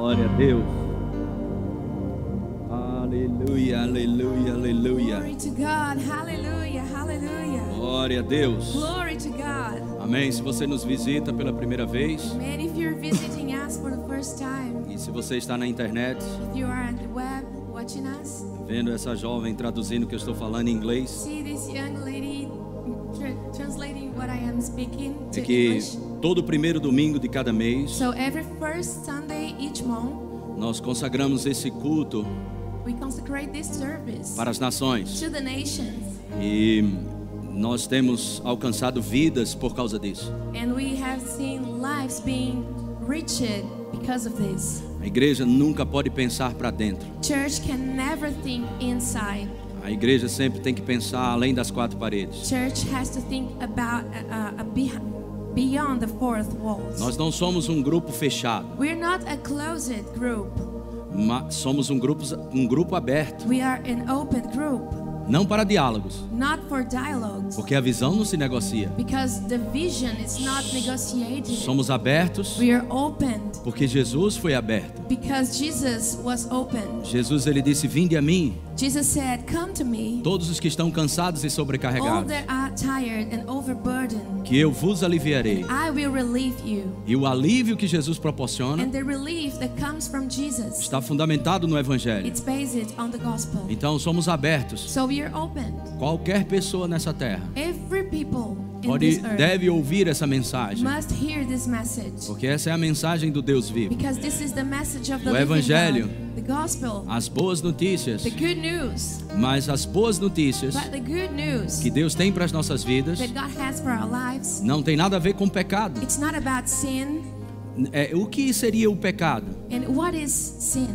Glória a Deus. Aleluia, aleluia, aleluia. Glory to God. Hallelujah, hallelujah. Glória a Deus. Glory to God. Amém. Se você nos visita pela primeira vez, Man, if you're visiting us for the first time, e se você está na internet, if you are on the web watching us, vendo essa jovem traduzindo o que eu estou falando em inglês, see this young lady translating what I am speaking to é que English. todo primeiro domingo de cada mês, So every first Sunday each month, nós consagramos esse culto we consecrate this service para as nações. to the nations. E nós temos alcançado vidas por causa disso. And we have seen lives being reached because of this. A igreja nunca pode pensar para dentro. Church can never think inside. A igreja sempre tem que pensar além das quatro paredes. Church has to think about beyond the fourth walls. Nós não somos um grupo fechado, We're not a closed group. somos um grupo aberto, We are an open group, não para diálogos, not for dialogues. porque a visão não se negocia. Because the vision is not negotiated. Somos abertos We are opened porque Jesus foi aberto. because Jesus was open. Jesus, ele disse: "Vinde a mim, Jesus said, "Come to me, todos os que estão cansados e all sobrecarregados, that are tired and overburdened. que eu vos aliviarei." I will relieve you." E o alívio que Jesus proporciona And the relief that comes from Jesus, está fundamentado no Evangelho. it's based on the gospel. Então somos abertos. So we are open. Qualquer pessoa nessa terra Every people in this earth deve ouvir essa mensagem, must hear this message. porque essa é a mensagem do Deus vivo. Because this is the message of the O living Evangelho, God. The gospel, as boas notícias, the good news. mas as boas notícias But the good news que Deus tem para as nossas vidas that God has for our lives, não tem nada a ver com pecado. it's not about sin. O que seria o pecado? And what is sin?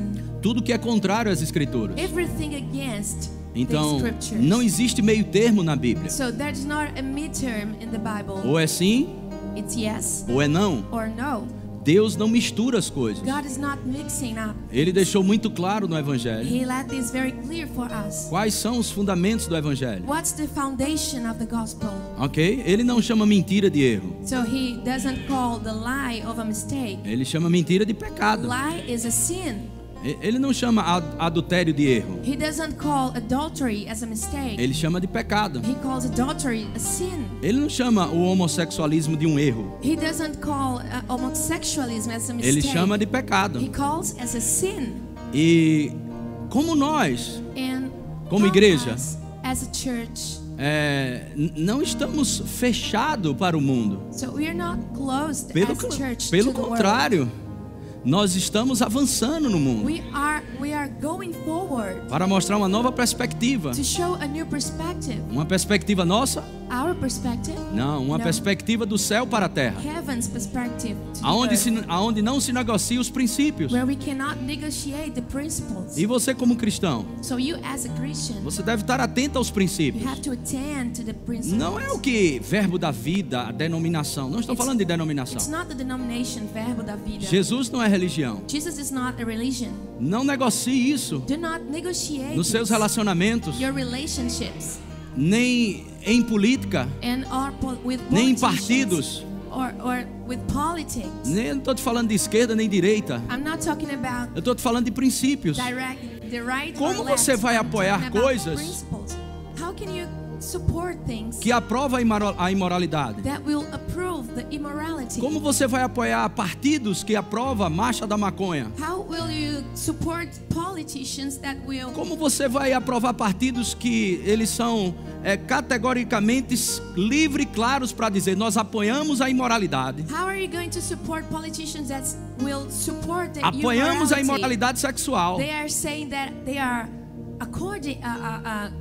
Tudo que é contrário às Escrituras. Everything against Então, the scriptures. não existe meio termo na Bíblia. So there's not a midterm in the Bible. Ou é sim, It's yes ou é não. or no. Deus não mistura as coisas. God is not mixing up. Ele deixou muito claro no Evangelho He let this very clear for us. quais são os fundamentos do Evangelho. What's the foundation of the gospel? Ok? Ele não chama mentira de erro. So he doesn't call the lie of a mistake. Ele chama mentira de pecado. Lie is a sin. Ele não chama adultério de erro. He doesn't call adultery as a mistake. Ele chama de pecado. He calls adultery a sin. Ele não chama o homossexualismo de um erro. He doesn't call homosexualism as a mistake. Ele chama de pecado. He calls as a sin. E como nós, And como igreja, us, as a church, não estamos fechados para o mundo. so we are not closed as a church Pelo to the world. contrário, nós estamos avançando no mundo We are going forward para mostrar uma nova perspectiva. to show a new perspective. Uma perspectiva nossa? Our perspective? Não, uma No. perspectiva do céu para a terra. Heaven's perspective to the Aonde, earth, aonde não se negocia os princípios. where we cannot negotiate the principles. E você como cristão, So you as a Christian, você deve estar atento aos you princípios. have to attend to the principles. Não é o que verbo da vida, a denominação. Não estou falando de denominação. It's not the denomination, verbo da vida. Jesus não é religião. Jesus is not a religion. Não negocie isso Do not negotiate nos seus relacionamentos, your relationships nem em política, and with nem em politicians partidos. or with politics. Nem estou te falando de esquerda nem direita. I'm not talking about Eu estou te falando de princípios. the right Como or left. você vai I'm apoiar talking about coisas principles. How can you support things que aprova a imoralidade? that will approve the immorality? Como você vai apoiar partidos que aprovam a marcha da maconha? How will you support politicians that will Como você vai aprovar partidos que eles são categoricamente livres e claros para dizer nós apoiamos a imoralidade, How are you going to support politicians that will support the apoiamos a immorality? imoralidade sexual? They are saying that they are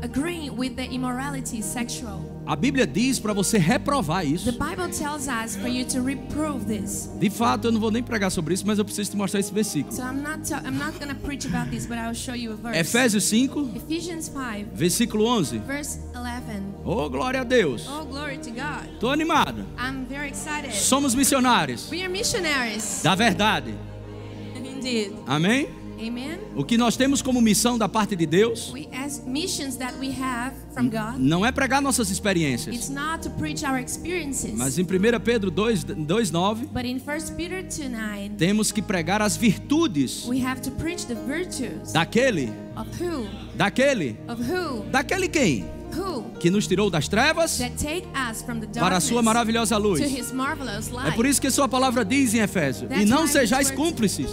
agreeing with the immorality sexual. A Bíblia diz para você reprovar The isso. Bible tells us for you to reprove this. De fato, eu não vou nem pregar sobre isso, mas eu preciso te mostrar esse versículo. So I'm not going to preach about this, but I'll show you a verse. Efésios 5, Ephesians 5, versículo 11. verse 11. Oh, glória a Deus. Oh, glory to God. Estou animado. I'm very excited. Somos missionários We are missionaries. da verdade. Indeed. Amém? Amen. O que nós temos como missão da parte de Deus We as missions that we have from God. não é pregar nossas experiências, It's not to preach our experiences. mas em 1 Pedro 2:9 But in 1 Peter 2:9, temos que pregar as virtudes we have to preach the virtues daquele of who quem? Que nos tirou das trevas that take us from the para a sua darkness maravilhosa luz. to his marvelous É light. por isso que a sua palavra diz em Efésios: That's e não why sejais his word- cúmplices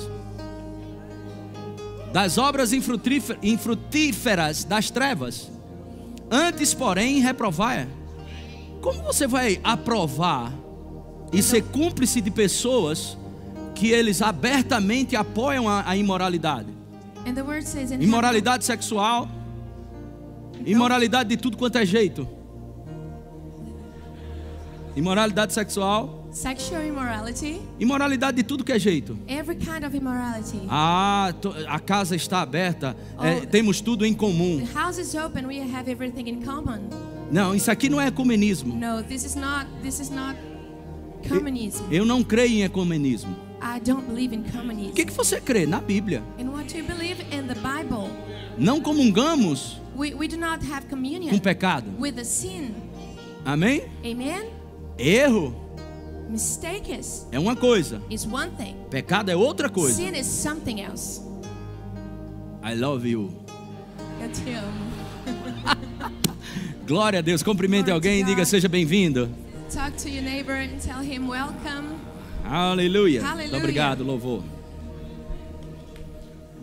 das obras infrutíferas das trevas, antes, porém, reprovai. Como você vai aprovar e ser cúmplice de pessoas que eles abertamente apoiam a imoralidade? And the word says in Imoralidade sexual, imoralidade de tudo quanto é jeito. Imoralidade sexual, sexual immorality, imoralidade de tudo que é jeito. every kind of immorality. A casa está aberta, temos tudo em comum. The house is open, we have everything in common. Não, isso aqui não é ecumenismo. No, this is not communism. Eu não creio em ecumenismo. I don't believe in O communism. que você crê? Na Bíblia. And what do you believe in the Bible? Não comungamos We do not have com communion pecado. with the sin. Amém? Amen. Erro Mistakes é uma coisa, is one thing. pecado é outra coisa. Sin is something else. I love you. Eu te amo. Glória a Deus. Cumprimente Glória a alguém e Deus. diga: seja bem-vindo. Talk to your neighbor and tell him welcome. Aleluia. Aleluia. Muito obrigado, louvor.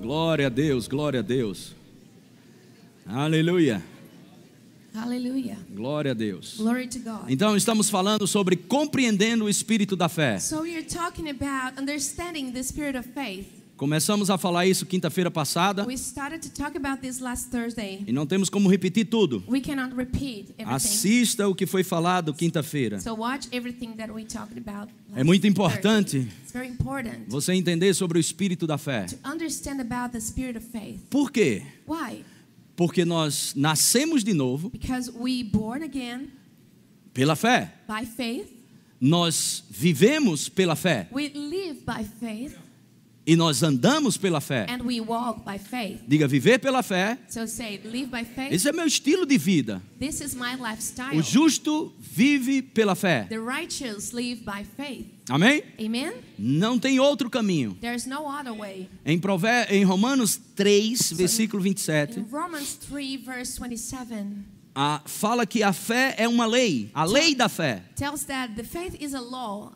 Glória a Deus, glória a Deus. Aleluia. Hallelujah. Glória a Deus. Glory to God. Então estamos falando sobre compreendendo o espírito da fé. So we are talking about understanding the spirit of faith. Começamos a falar isso quinta-feira passada We started to talk about this last Thursday. e não temos como repetir tudo. We cannot repeat everything. Assista o que foi falado quinta-feira. So watch everything that we talked about. É muito last importante Thursday. It's very important você entender sobre o espírito da fé. to understand about the spirit of faith. Por quê? Why? Porque nós nascemos de novo Because we born again pela fé. by faith. Nós vivemos pela fé We live by faith e nós andamos pela fé. and we walk by faith. Diga: viver pela fé. So say, live by faith. Esse é meu estilo de vida. This is my lifestyle. O justo vive pela fé. The righteous live by faith. Amém? Amen? Não tem outro caminho. There's no other way. Em Romanos 3, versículo 27, In Romans 3 verse 27 fala que a fé é uma lei, a lei da fé. tells that the faith is a law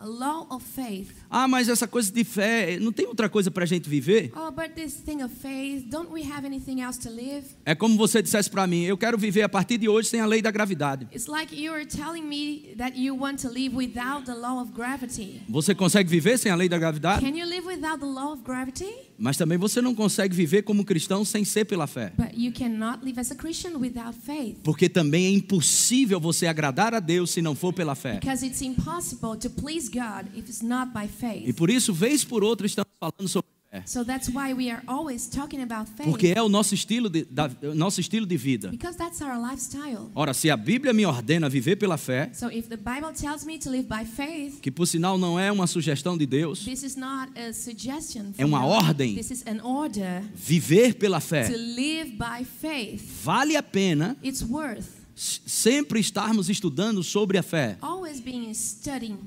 of faith. Mas essa coisa de fé, não tem outra coisa para a gente viver? Oh, but this thing of faith, don't we have anything else to live? É como você dissesse para mim: eu quero viver a partir de hoje sem a lei da gravidade. It's like you are telling me that you want to live without the law of gravity. Você consegue viver sem a lei da gravidade? Can you live without the law of gravity? Mas também você não consegue viver como cristão sem ser pela fé. But you cannot live as a Christian without faith. Porque também é impossível você agradar a Deus se não for pela fé. Because it's impossible to please God if it's not by E faith. por isso, vez por outra, estamos falando sobre fé. So that's why we are always talking about faith. Porque é o nosso estilo de vida. Because that's our lifestyle. Ora, se a Bíblia me ordena viver pela fé, So if the Bible tells me to live by faith, que por sinal não é uma sugestão de Deus, this is not a suggestion. é uma ordem. This is an order Viver pela to fé live by faith. vale a pena It's worth sempre estarmos estudando sobre a fé. always being studying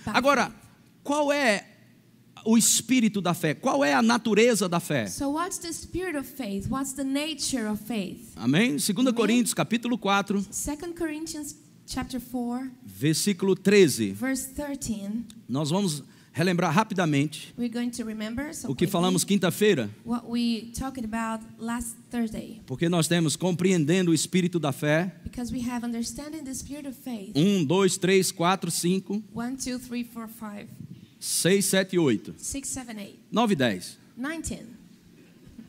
by Agora, faith. qual é o espírito da fé? Qual é a natureza da fé? So what's the spirit of faith? What's the nature of faith? Amém? 2 Coríntios, capítulo 4, 2 Corinthians chapter 4, versículo 13. verse 13. Nós vamos relembrar rapidamente We're going to remember so o que quickly falamos quinta-feira, what we talked about last Thursday. porque nós temos compreendendo o espírito da fé. Because we have understanding the spirit of faith. 1, 2, 3, 4, 5, 1, 2, 3, 4, 5, 6, 7, 8, 6, 7, 8, 9 e 10. 9, 10.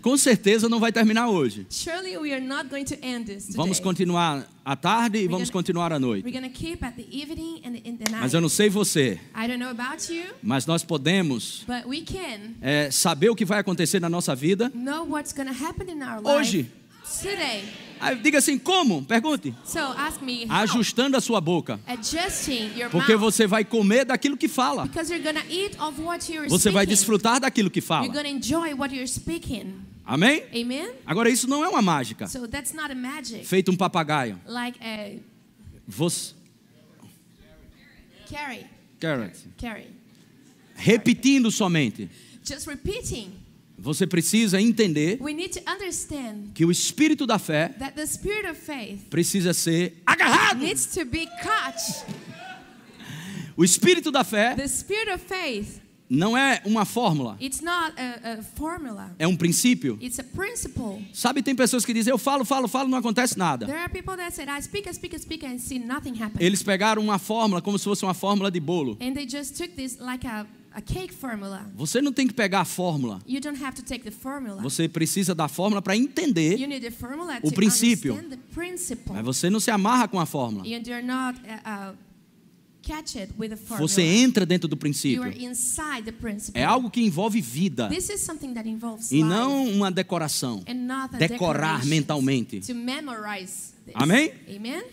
Com certeza não vai terminar hoje. Surely we are not going to end this today. Vamos continuar à tarde e vamos continuar à noite. We're going to keep at the evening and in the night. Mas eu não sei você, I don't know about you, mas nós podemos but we can saber o que vai acontecer na nossa vida know what's going to happen in our hoje. life today. Aí diga assim: como? Pergunte. So ask me how. Ajustando a sua boca. Adjusting your Porque mouth. você vai comer daquilo que fala. Because you're going to eat of what you're Você vai speaking. desfrutar daquilo que You're fala. going to enjoy what you're speaking. Amém? Amen? Agora, isso não é uma mágica. So that's not a magic. Feito um papagaio. Like a Você... carry. Repetindo somente. Just repeating. Você precisa entender We need to understand que o espírito da fé that the spirit of faith precisa ser agarrado. needs to be caught. O espírito da fé The spirit of faith, não é uma fórmula, it's not a formula. é um princípio. It's a principle. Sabe, tem pessoas que dizem, eu falo, não acontece nada. There are people that said, I speak and see nothing happen. Eles pegaram uma fórmula como se fosse uma fórmula de bolo. And they just took this like a cake formula. Você não tem que pegar a fórmula. You don't have to take the formula. Você precisa da fórmula para entender You need the formula o to princípio. understand the principle. Mas você não se amarra com a fórmula. And you're not catch it with the formula. Você entra dentro do You princípio. are inside the principle. É algo que envolve vida This is something that involves e life não uma decoração. and not a Decorar decoration mentalmente. to memorize this. Amém? Amen?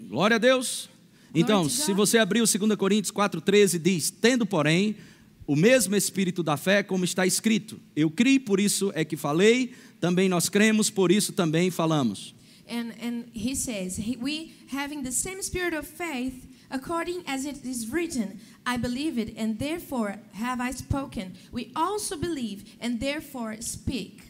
Glória a Deus. Então, Glory to se God. você abrir o 2 Coríntios 4,13, diz: tendo, porém, o mesmo espírito da fé, como está escrito. Eu criei, por isso é que falei. Também nós cremos, por isso também falamos. And he says, we having the same spirit of faith, according as it is written, I believe it, and therefore have I spoken. We also believe, and therefore speak.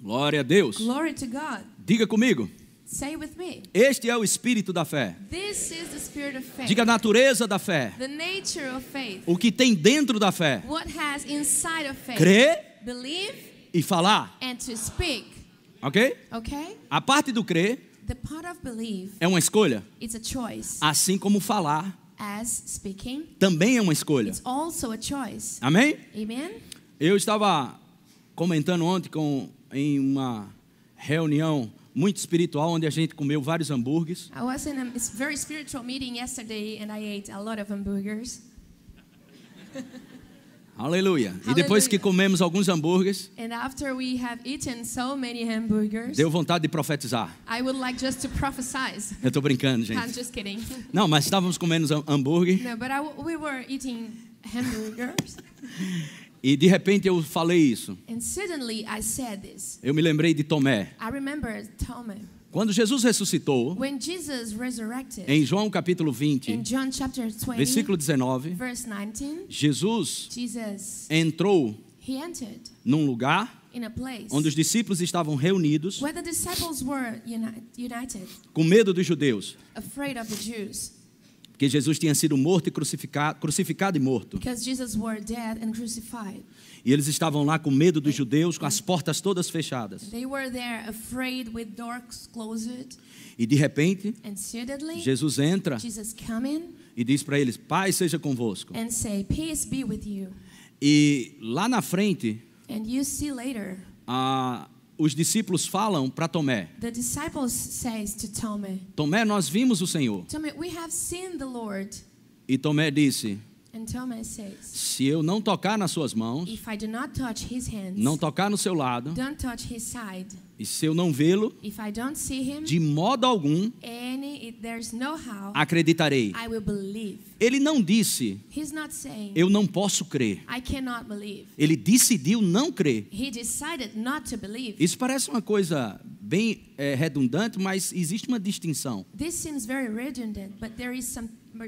Glória a Deus. Glory to God. Diga comigo. Say with me. Este é o espírito da fé. This is the spirit of faith. Diga a natureza da fé. The nature of faith. O que tem dentro da fé. What has inside of faith. Crer Believe e falar. and to speak. Ok? Okay? A parte do crer The part of believe, é uma escolha. it's a choice. Assim como falar As speaking, também é uma escolha. it's also a choice. Amém? Amen? Eu estava comentando ontem em uma reunião muito espiritual, onde a gente comeu vários hambúrgueres. I was in a very spiritual meeting yesterday and I ate a lot of hamburgers. Aleluia. E depois que comemos alguns hambúrgueres, And after we have eaten so many hamburgers, deu vontade de profetizar. I would like just to prophesy. Eu estou brincando, I'm gente. just kidding. Não, mas estávamos comendo hambúrguer No, but we were eating hamburgers. e de repente eu falei isso. And suddenly I said this. Eu me lembrei de Tomé. I remember Thomas. Quando Jesus ressuscitou, When Jesus resurrected, em João capítulo 20, in John chapter 20, versículo 19, verse 19, Jesus Jesus, entrou he entered num lugar in a place onde os discípulos estavam reunidos where the disciples were united, com medo dos judeus, afraid of the Jews, porque Jesus tinha sido morto e crucificado e morto. because Jesus were dead and crucified. E eles estavam lá com medo dos judeus, com as portas todas fechadas. They were there afraid with doors closed, E de repente, and suddenly Jesus entra Jesus come in e diz para eles: Paz seja convosco. and say, peace be with you. E lá na frente, And you see later, os discípulos falam para Tomé: the disciples says to Thomas, Tomé, nós vimos o Senhor. Thomas, we have seen the Lord. E Tomé disse: And Thomas says, Se eu não tocar nas suas mãos, if I do not touch his hands, não tocar no seu lado, don't touch his side, e se eu não vê-lo, if I don't see him, de modo algum there's no how, acreditarei. I will believe. Ele não disse: He's not saying, Eu não posso crer. I cannot believe. Ele decidiu não crer. He decided not to believe. Isso parece uma coisa bem redundante, mas existe uma distinção. This seems very redundant, but there is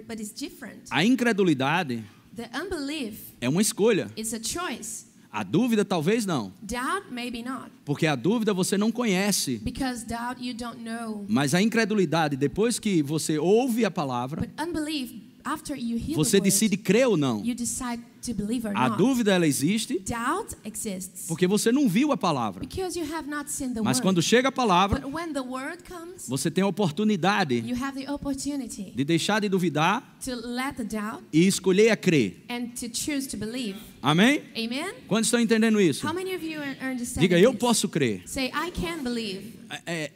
but it's different. A incredulidade The unbelief é uma escolha. is a choice. A dúvida talvez não, Doubt, maybe not. porque a dúvida você não conhece. Because doubt, you don't know. Mas a incredulidade, depois que você ouve a palavra, But unbelief, after you hear você the word, decide crer ou não. you decide to believe or A not. dúvida ela existe Doubt exists porque você não viu a palavra. because you have not seen the Mas word. quando chega a palavra, But when the word comes, você tem a oportunidade you have the opportunity de deixar de duvidar to let the doubt e escolher a crer. and to choose to believe. Amém? Amen? Quantos estão entendendo isso? How many of you are understanding Diga, eu this? posso crer. Say, I can believe.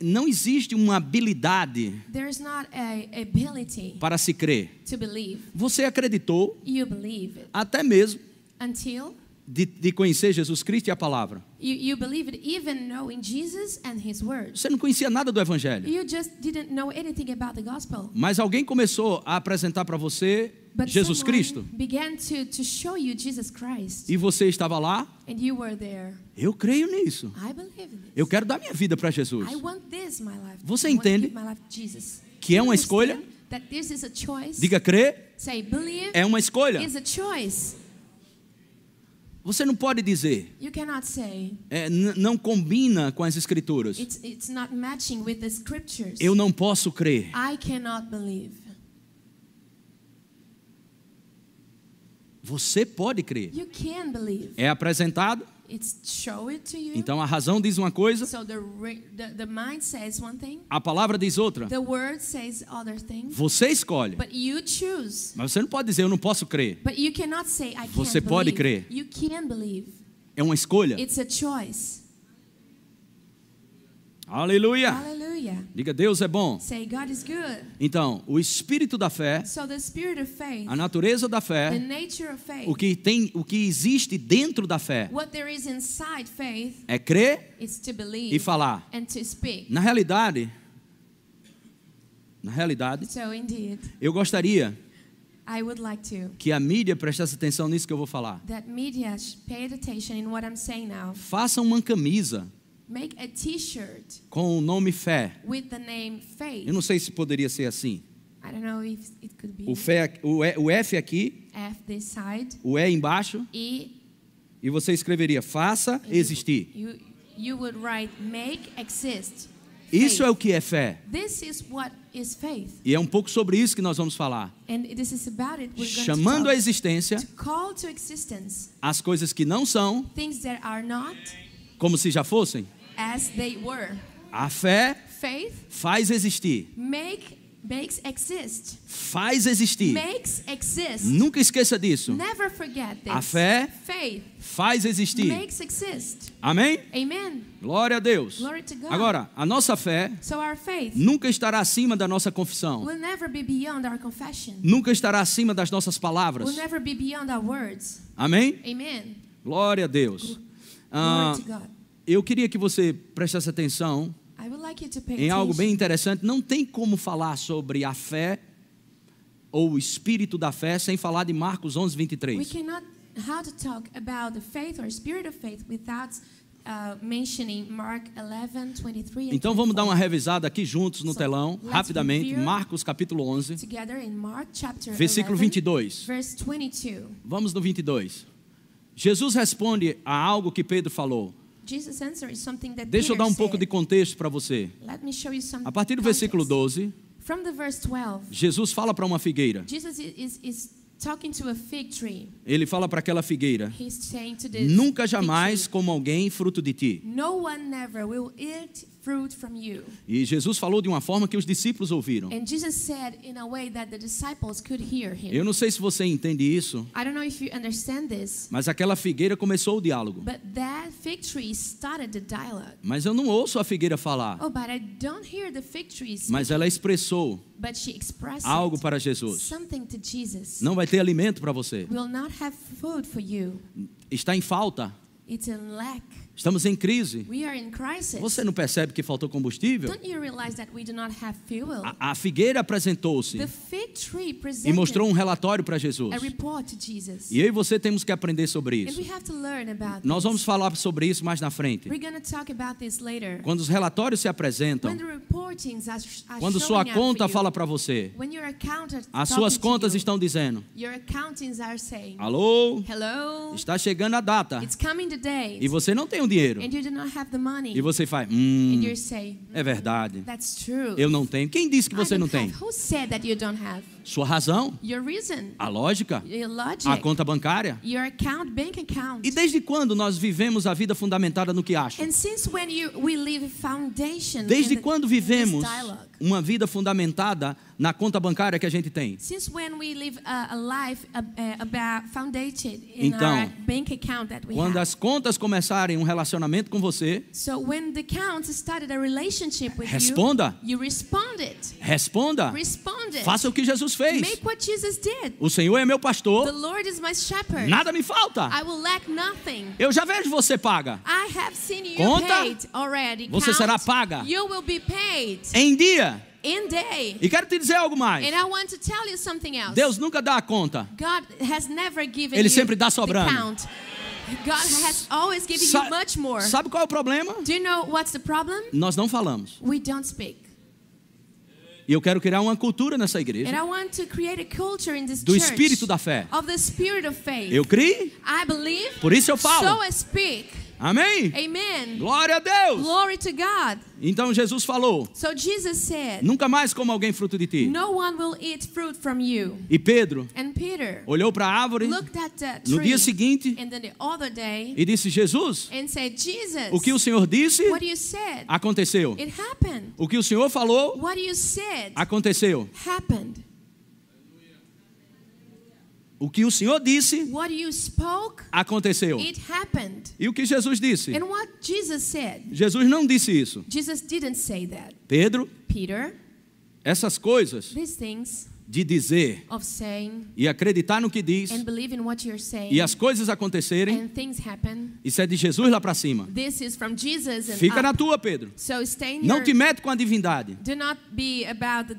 Não existe uma habilidade There's not a ability para se crer. to believe. Você acreditou You believe it até mesmo until de conhecer Jesus Cristo e a palavra. you believe it even knowing Jesus and His Word. Você não conhecia nada do Evangelho. You just didn't know anything about the gospel. Mas alguém começou a apresentar para você But Jesus someone Cristo. began to show you Jesus Christ. E você estava lá. And you were there. Eu creio nisso. I believe in this. Eu quero dar minha vida para Jesus. I want this in my life. Você I want to entende give my life to Jesus. que é uma You escolha? understand that this is a choice? Diga crer. Say believe. É uma escolha. Is a choice. Você não pode dizer, You cannot say não combina com as escrituras. it's not matching with the scriptures. Eu não posso crer. I cannot believe. Você pode crer. You can believe. É apresentado. It's show it to you. Então a razão diz uma coisa, So the mind says one thing. a palavra diz outra. The word says other things. Você escolhe. But you choose. Mas você não pode dizer eu não posso crer. But you cannot say I can't Você pode believe. crer. You can believe. É uma escolha. It's a choice. Aleluia. Hallelujah. Diga, Deus é bom. Say God is good. Então, o espírito da fé, So the spirit of faith, a natureza da the fé, nature of faith, o que existe dentro da fé what there is inside faith é crer is to believe e falar. and to speak. Na realidade, So indeed, eu gostaria I would like to que a mídia prestasse atenção nisso que eu vou falar. that media paid attention in what I'm saying now. Faça uma camisa Make a t-shirt com o nome fé. with the name faith. Eu não sei se poderia ser assim. I don't know if it could be O F aqui, F this side. o E embaixo, E e você escreveria faça existir. you would write make exist. Isso Faith. é o que é fé. This is what is faith. E é um pouco sobre isso que nós vamos falar. And this is about it. We're Chamando à going existência to call to existence as coisas que não são things that are not como se já fossem. as they were. A fé Faith faz existir. makes exist. Faz existir. Makes exist. Nunca esqueça disso. Never forget this. A fé Faith faz existir. makes exist. Amém? Amen. Glória a Deus. Glory to God. Agora, a nossa fé So our faith nunca estará acima da nossa confissão. will never be beyond our confession. Nunca estará acima das nossas palavras. Will never be beyond our words. Amém? Amen. Glória a Deus. Ah, Glory to God. eu queria que você prestasse atenção I would like you to pay em algo bem attention. interessante. Não tem como falar sobre a fé ou o espírito da fé sem falar de Marcos 11, We 23. cannot how to talk about the faith or spirit of faith without mentioning Mark 11:23 and Então vamos dar uma 24. revisada aqui juntos no So, telão, let's rapidamente. review Marcos capítulo 11, Together in Mark chapter versículo 11, 22. verse 22. Vamos no 22. Jesus responde a algo que Pedro falou. Jesus' answer is something that Deixa eu Peter dar um pouco de said. contexto para você. Let me show you some A partir do context. versículo 12, From the verse 12, Jesus fala para uma figueira. Jesus is talking to a fig tree. Ele fala para aquela figueira: He's saying to this nunca fig jamais tree, como alguém fruto de ti. no one never will eat fruit from you. E Jesus falou de uma forma que os discípulos ouviram. And Jesus said in a way that the disciples could hear him. Eu não sei se você entende isso, I don't know if you understand this, mas aquela figueira começou o diálogo. but that fig tree started the dialogue. Mas eu não ouço a figueira falar. Oh, but I don't hear the fig tree speak, Mas ela expressou but she expressed algo it, para Jesus. something to Jesus. Não vai ter alimento para você. Will not have food for you. Está em falta. It's in lack. Estamos em crise. We are in crisis. Você não percebe que faltou combustível? Don't you realize that we do not have fuel? A figueira apresentou-se The fig tree e presented mostrou um relatório para Jesus. a report to Jesus. E eu e você temos que aprender sobre And isso. we have to learn about Nós vamos this. falar sobre isso mais na frente. We're going to talk about this later. Quando os relatórios se apresentam, When the reportings are quando showing sua up conta for you, fala para você, when your accountant as talking suas to contas you, estão dizendo: your accountants are saying, alô, hello, está chegando a data. it's coming the date, E você não tem o dinheiro. and you do not have the money, E você faz, and you say, é verdade. that's true. Eu não tenho. Quem disse que você I não don't tem? have. Who said that you don't have? Sua razão, Your reason, a lógica, your logic, a conta bancária. your account, bank account. E desde quando nós vivemos a vida fundamentada no que acham? And since when we leave foundation Desde in quando this vivemos dialogue? uma vida fundamentada na conta bancária que a gente tem? Since when we live a life about founded in Então, our bank account that we Quando have. as contas começarem um relacionamento com você, So when the accounts started a relationship with responda. you responded. Responda. Responded. Faça o que Jesus fez. Make what Jesus did. O Senhor é meu The pastor, Lord is my shepherd. nada me falta. I will lack nothing. Eu já vejo você paga. I have seen you Conta, paid already. você Count, será paga. You will be paid Em dia, in day. E quero te dizer algo mais. And I want to tell you something else. Deus nunca dá a conta. God has never given Ele you sempre dá the sobrando. count. God has always given you much more. Sabe qual é o problema? Do you know what's the problem? Nós não falamos. We don't speak. E eu quero criar uma cultura nessa igreja And I want to create a culture in this do church espírito da fé. of the spirit of faith. Eu criei, I believe, por isso eu falo. so I speak. Amém? Amen. Glória a Deus. Glory to God. Então Jesus falou: So Jesus said, nunca mais coma alguém fruto de ti. no one will eat fruit from you. E Pedro And Peter olhou para a árvore looked at that no tree dia seguinte and then the other day e disse: Jesus, and said, Jesus, o que o Senhor disse what you said, aconteceu. it happened. O que o Senhor falou What you said aconteceu. happened. O que o Senhor disse What you spoke, aconteceu. it happened. E o que Jesus disse? And what Jesus said, Jesus não disse isso. Jesus didn't say that. Pedro, Peter, essas coisas these things de dizer of saying e acreditar no que diz and believe in what you're saying e as coisas acontecerem, and things happen, isso é de Jesus lá para cima. this is from Jesus and Fica na up. tua, Pedro. So stay in Não your, te mete com a divindade. do not be about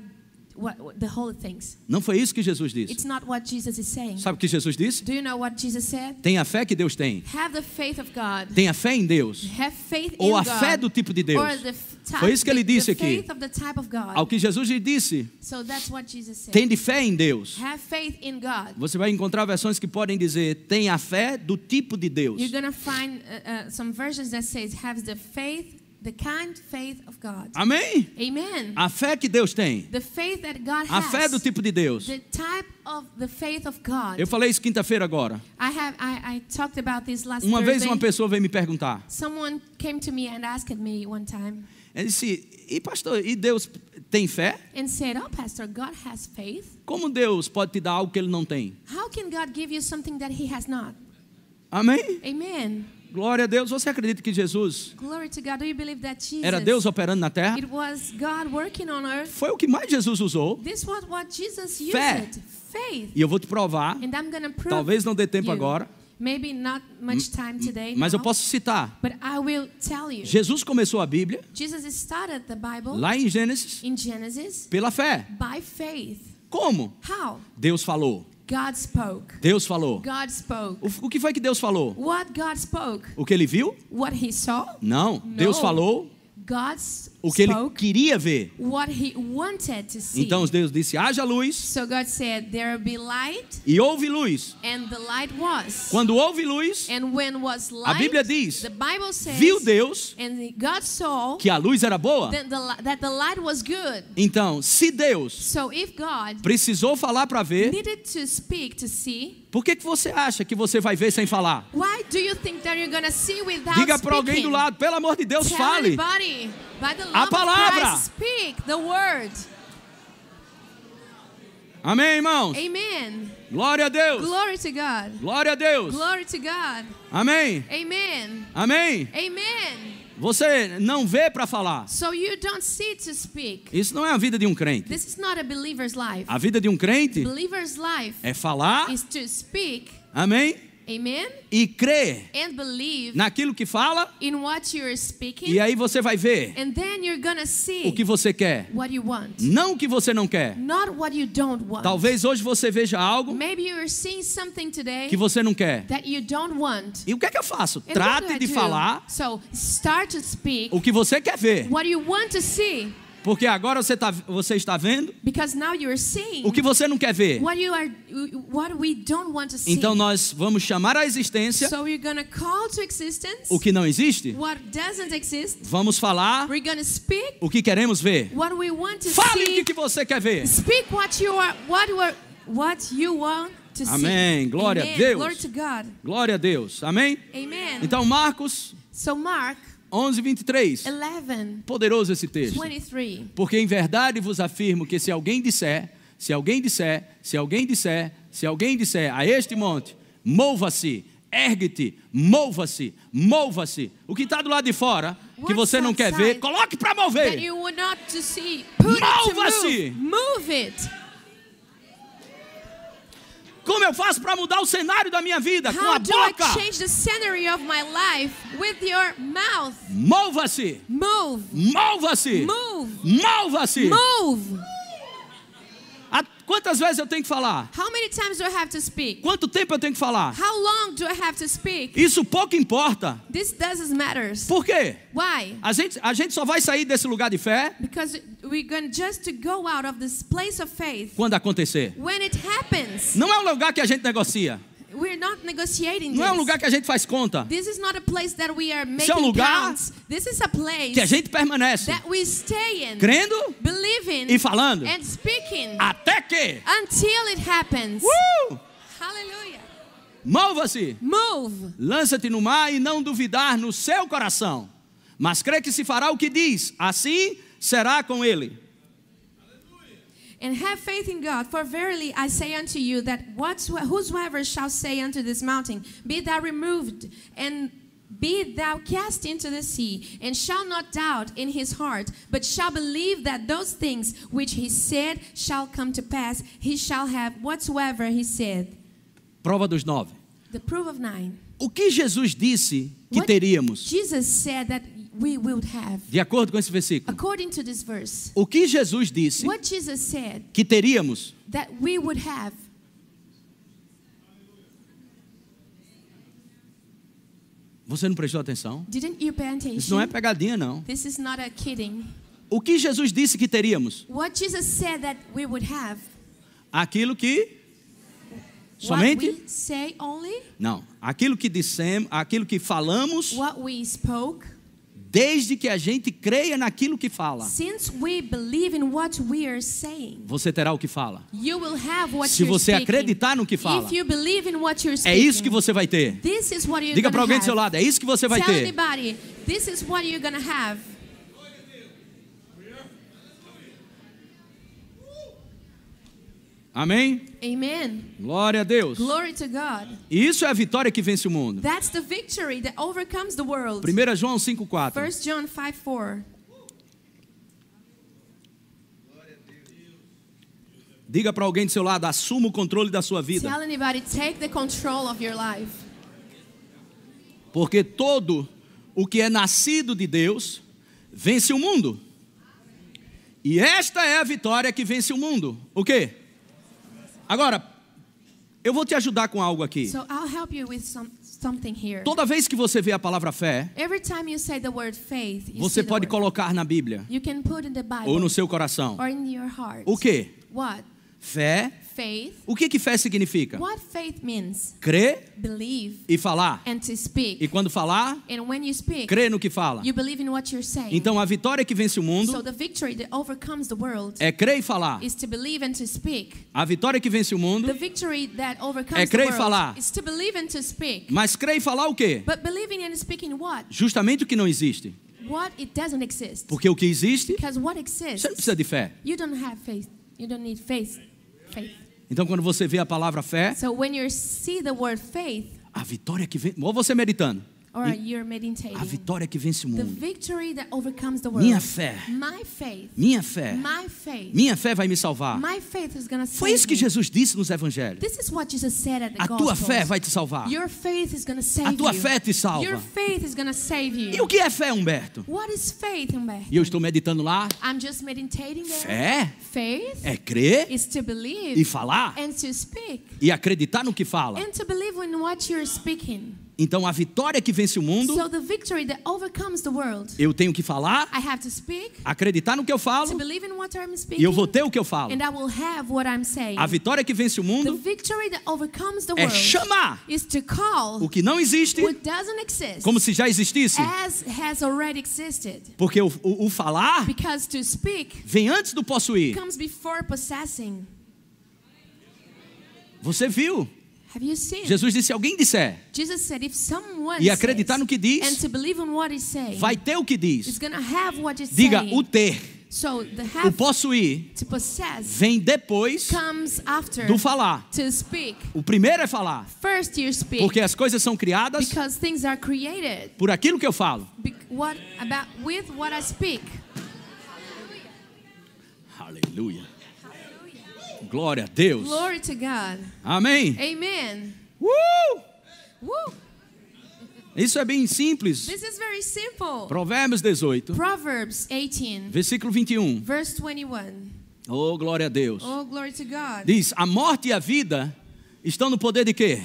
the holy things. Não foi isso que Jesus disse. It's not what Jesus is saying. Sabe o que Jesus disse? Do you know what Jesus said? Tenha a fé que Deus tem. Have the faith of God. Tenha fé em Deus. Have faith in Ou a God. fé do tipo de Deus. Or the type, Foi isso que ele disse the aqui. faith of the type of God. Ao que Jesus lhe disse, So that's what Jesus said. tem de fé em Deus. Have faith in God. Você vai encontrar versões que podem dizer, tenha a fé do tipo de Deus. You're going to find some versions that says have the faith, the kind faith of God. Amém? Amen. A fé que Deus tem. The faith that God A has. fé do tipo de Deus. The type of the faith of God. Eu falei isso quinta-feira agora. I talked about this last Uma vez Thursday. uma pessoa veio me perguntar. Someone came to me and asked me one time Ele disse, e pastor, e Deus tem fé? and said, "Oh, Pastor, God has faith. Como Deus pode te dar algo que Ele não tem? How can God give you something that He has not?" Amém? Amen. Glória a Deus. Você acredita que Jesus Glory to God. Do you believe that Jesus? era Deus operando na terra? It was God working on earth. Foi o que mais Jesus usou. This was what Jesus used. Fé. Faith. E eu vou te provar. And I'm going to prove. Talvez não dê tempo you. agora. Maybe not much time today. Mas eu now, posso citar. But I will tell you. Jesus começou a Bíblia, Jesus started the Bible lá em Gênesis, in Genesis pela fé. by faith. Como? How? Deus falou. God spoke. Deus falou. God spoke. O que foi que Deus falou? What God spoke? O que ele viu? What he saw? Não. Deus falou God o que ele spoke queria ver. what he wanted to see. Então Deus disse, haja luz, So God said, there will be light, e houve luz. and the light was. Quando houve luz, And when was a light, Bíblia diz, the Bible says, viu Deus and God saw que a luz era boa. that the light was good. Então, se Deus So if God precisou falar para ver, needed to speak to see, por que você acha que você vai ver sem falar? why do you think that you're going to see without Diga para alguém speaking? do lado, pelo amor de Deus, Tell fale. anybody, by the A love of palavra. Christ, speak the word. Amém, irmãos? Amen. Glória a Deus. Glory to God. Glória a Deus. Glory to God. Amém. Amen. Amém. Amen. Você não vê para falar. So you don't see to speak. Isso não é a vida de um crente. This is not a believer's life. A vida de um crente Believer's life é falar, is to speak, amém, amen, e crer and believe naquilo que fala, in what you're speaking, e aí você vai ver and then you're gonna see o que você quer, what you want, não o que você não quer. not what you don't want. Talvez hoje você veja algo Maybe you're seeing something today que você não quer. that you don't want. E o que é que eu faço? And what Trate do I de do? falar So start to speak o que você quer ver, what you want to see, porque agora você está vendo because now you're seeing o que você não quer ver. what we don't want to see. Então nós vamos chamar à existência So we're gonna call to existence o que não existe. what doesn't exist. Vamos falar We're gonna speak o que queremos ver. what we want to Fale see. o que você quer ver. Speak what you want to see. Amém. Glória Amen. a Deus. Glory to God. Glória a Deus. Amém? Amen. Então Marcos So Mark 11:23. 11, Poderoso esse texto. 23. Porque em verdade vos afirmo que se alguém disser a este monte, mova-se, ergue-te, mova-se. O que está do lado de fora, que você não quer ver, coloque para That mover. you would not to see. Put it to Mova-se. move. Move it. Como eu faço para mudar o cenário da minha vida? Com How a do I boca. change the scenery of my life? With your mouth. Mova-se. Move. Mova-se. Move. Mova-se. Move. Quantas vezes eu tenho que falar? How many times do I have to speak? Quanto tempo eu tenho que falar? How long do I have to speak? Isso pouco importa. This doesn't matter. Por quê? Why? A gente só vai sair desse lugar de fé Because we're going just to go out of this place of faith quando acontecer. when it happens. Não é um lugar que a gente negocia. We're not negotiating Não é um this. lugar que a gente faz conta. This is not a place that we are Isso é um making lugar counts. This is a place Que a gente permanece that we stay in, crendo believing e falando and speaking até que until it happens. Hallelujah. mova-se, Move. lança-te no mar e não duvidar no seu coração, mas crê que se fará o que diz, assim será com ele. And have faith in God, for verily I say unto you that whosoever shall say unto this mountain, be thou removed, and be thou cast into the sea, and shall not doubt in his heart, but shall believe that those things which he said shall come to pass, he shall have whatsoever he said. Prova dos 9. The proof of 9. O que Jesus disse que What teríamos? Jesus said that we would have. De acordo com esse versículo. According to this verse. O que Jesus disse What Jesus said que teríamos? that we would have. Você não prestou atenção? Didn't you pay attention? Isso não é pegadinha, não. This is not a kidding. O que Jesus disse que teríamos? What Jesus said that we would have. Aquilo que What somente? we say only. Não. Aquilo que dissemos, aquilo que falamos, What we spoke. desde que a gente creia naquilo que fala. Since we believe in what we are saying, Você terá o que fala. you will have what Se you're você speaking. acreditar no que fala, If you believe in what you're é speaking, isso que você vai ter. this is what you're Diga para gonna alguém do have. seu lado, é isso que você vai Tell ter. anybody, this is what you're gonna have. Amém? Amen. Glória a Deus. Glory to God. E isso é a vitória que vence o mundo. That's the victory that overcomes the world. 1 João 5,4. 1 John 5:4. Diga para alguém do seu lado, assuma o controle da sua vida. Tell anybody, take the control of your life. Porque todo o que é nascido de Deus vence o mundo. E esta é a vitória que vence o mundo. O quê? Agora, eu vou te ajudar com algo aqui. So I'll help you with something here. Toda vez que você vê a palavra fé, Every time you say the word faith, you você see the pode word. colocar na Bíblia You can put in the Bible ou no seu coração. or in your heart. O quê? What? Fé. Faith. O que fé significa? What faith means? Crer Believe e falar. and to speak. E quando falar, And when you speak, crer no que fala. you believe in what you're saying. Então a vitória que vence o So mundo the victory that overcomes the world é crer e falar. is to believe and to speak. A vitória que vence o mundo, The victory that overcomes É the crer e world falar. is to believe and to speak. mas crer e falar o quê? But believing and speaking what? Justamente o que não existe. What it doesn't exist. Porque o que existe, Because what você não exists, precisa de fé. you don't have faith. You don't need faith. Então quando você vê a palavra fé, So when you see the word faith, a vitória que vence, ou você meditando, or you're meditating, a vitória que vence o the mundo. victory that overcomes the world. Minha fé, My faith. minha fé, My faith. minha fé vai me salvar. My faith is gonna Foi save isso que me. Jesus disse nos evangelhos. This is what Jesus said at the A tua Gospels. fé vai te salvar. Your faith is gonna save A tua you. fé te salva. Your faith is gonna save you. E o que é fé, Humberto? What is faith, Humberto? E eu estou meditando lá. I'm just meditating there. Fé Faith é crer is to believe e falar and to speak e acreditar no que fala. and to believe in what you're speaking. Então a vitória que vence o mundo, So the victory that overcomes the world, eu tenho que falar, I have to speak, acreditar no que eu to falo believe in what I'm e speaking, eu vou ter o que eu falo. and I will have what I'm saying. A vitória que vence o The mundo victory that overcomes the é world chamar is to call o que não existe what doesn't exist como se já existisse. as has already existed. Porque o falar Because to speak vem antes do possuir. comes before possessing. Você viu? Have you seen? Jesus disse, se alguém disser Jesus said, if someone e acreditar no que and diz, to believe in what he's saying, vai ter o que is diz. gonna have what he's Diga, saying. o ter, So the o have possuir, to possess vem depois comes after do falar. to speak. O primeiro é falar. First you speak Porque as coisas são criadas because things are created. por aquilo que eu falo. What about with what I speak? Aleluia. Glória a Deus. Glory to God. Amém. Amen. Woo. Isso é bem simples. This is very simple. Provérbios 18, Proverbs 18, versículo 21. verse 21. Oh, glória a Deus. Oh, glory to God. Diz, a morte e a vida estão no poder de quê?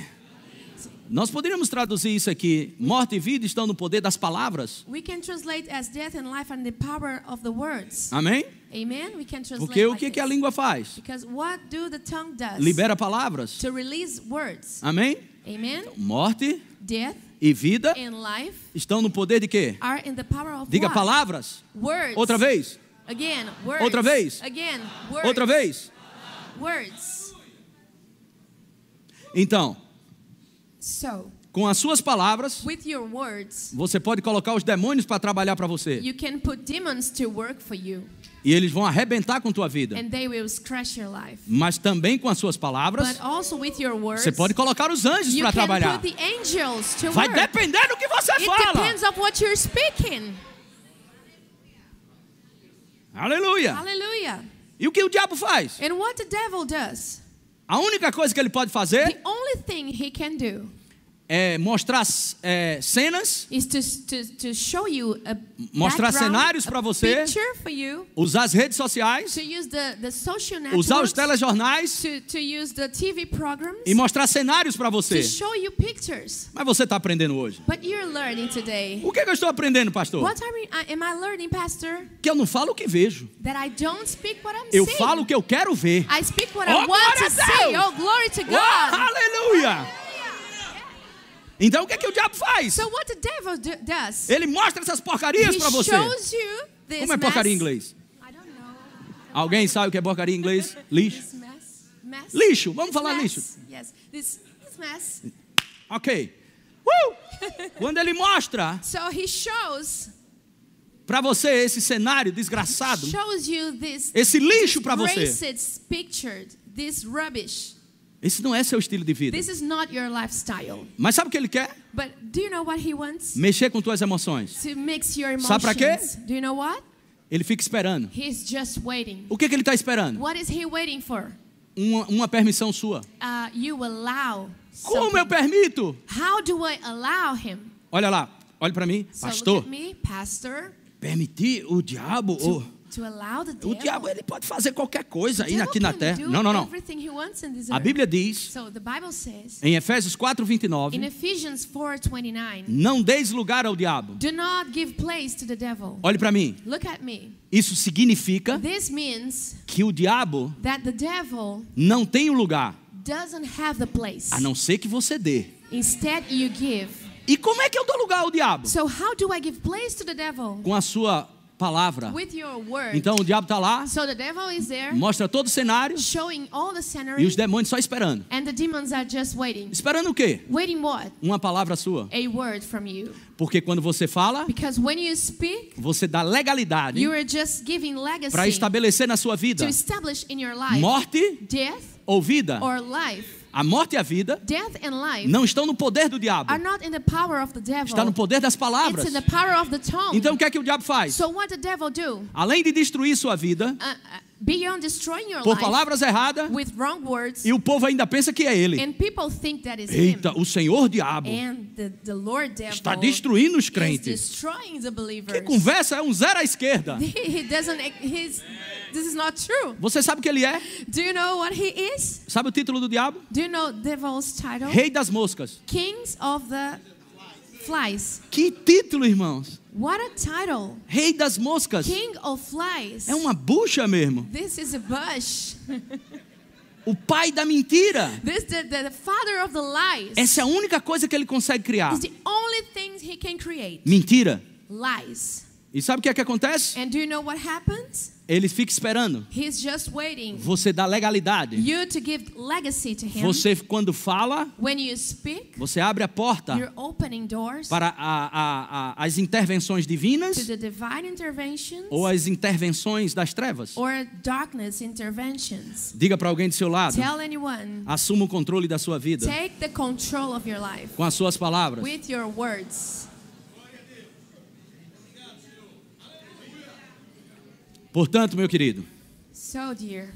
Nós poderíamos traduzir isso aqui. Morte e vida estão no poder das palavras. We can translate as death and life are in the power of the words. Amém? Amen. We can translate Porque o like que a this. língua faz? Because what do the tongue does? Libera palavras. To release words. Amém? Amen. Morte Death e vida and life estão no poder de quê? are in the power of Diga what? palavras. Words. Outra vez. Again, words. Outra vez. Again, words. Outra vez. Words. Então, So, com as suas palavras, with your words, você pode colocar os demônios para trabalhar para você. you can put demons to work for you, E eles vão arrebentar com tua vida. and they will crush your life. Mas também com as suas palavras, But also with your words, você pode colocar os anjos you para can trabalhar. put the angels to Vai work. depender do que você It fala. depends on what you're speaking. Aleluia. Hallelujah. E o que o diabo faz? And what the devil does, A única coisa que ele pode fazer the only thing he can do é mostrar cenas, is to show you a mostrar background, cenários para a você, picture for you, usar as redes sociais, to use the social usar os networks, telejornais to use the TV programs, e mostrar cenários para você. to show you pictures. Mas você está aprendendo hoje. But you're learning today. O que eu estou aprendendo, pastor? What am I learning, Pastor? Que eu não falo o que vejo. That I don't speak what I'm Eu saying. falo o que eu quero ver. I speak what Oh, I want glória to a say. Deus! Oh, glory to Oh, God. aleluia! Então o que o diabo faz? So what the devil does? Ele mostra essas porcarias He para você. shows you this Como é porcaria em mess. inglês? I don't know. Alguém sabe o que é porcaria em inglês? Lixo. This mess. Lixo, vamos This falar mess. lixo. Yes, this mess. Ok. Quando ele mostra So he shows para você esse cenário desgraçado, you this esse lixo para você, racist pictured, this rubbish. esse não é seu estilo de vida. This is not your lifestyle. Mas sabe o que ele quer? But do you know what he wants? Mexer com tuas emoções. To mix your emotions. Sabe para quê? Do you know what? Ele fica esperando. He's just waiting. O que ele está esperando? What is he waiting for? Uma permissão sua. You allow Como something. eu permito? How do I allow him? Olha lá, olha para mim, So pastor. look at me, pastor, Permitir o diabo? to allow the O devil. diabo ele pode fazer qualquer coisa The aí devil aqui na can terra. do Não. everything he wants in this A earth. Bíblia diz So the Bible says em Efésios 4:29, in Ephesians 4:29, não deis lugar ao diabo. do not give place to the devil. Olhe para mim. Look at me. Isso significa This means que o diabo that the devil não tem o lugar, doesn't have the place. a não ser que você dê. Instead, you give. E como é que eu dou lugar ao diabo? So how do I give place to the devil? Com a sua palavra. With your word. Então o diabo está lá, So the devil is there, mostra todo o cenário showing all the e scenery, os demônios só esperando. and the demons are just waiting. Esperando o quê? Waiting what? Uma palavra sua. A word from you. Porque quando você fala, Because when you speak, você dá legalidade you are just giving legacy para estabelecer na sua vida to establish in your life morte death ou vida. or life. A morte e a vida Death and life não estão no poder do diabo, are not in the power of the devil. está no poder das palavras. It's in the power of the tongue. Então o que é que o diabo faz? So what the devil do? Além de destruir sua vida Beyond destroying your por life palavras erradas, with wrong words, e o povo ainda pensa que é ele. and people think that is Eita, him. o Senhor diabo And the Lord devil está destruindo os is crentes. destroying the believers. Que conversa, é um zero à esquerda. He doesn't. This is not true. Você sabe o que ele é? Do you know what he is? Sabe o título do diabo? Do you know devil's title? Rei das moscas. Kings of the flies. Que título, irmãos? What a title! Rei das moscas. King of flies. É uma bucha mesmo. This is a bush. O pai da mentira. This the father of the lies. Essa é a única coisa que ele consegue criar. Is the only things he can create. Mentira. Lies. E sabe o que é que acontece? And do you know what happens? Ele fica esperando. He's just waiting. Você dá legalidade. You to give legacy to him. Você, quando fala, When you speak, você abre a porta you're opening doors para as intervenções to divinas the divine interventions ou as intervenções das trevas. or darkness interventions. Diga para alguém do seu lado. Tell anyone, Assuma o controle da sua vida take the control of your life com as suas palavras. with your words. Portanto, meu querido, So dear,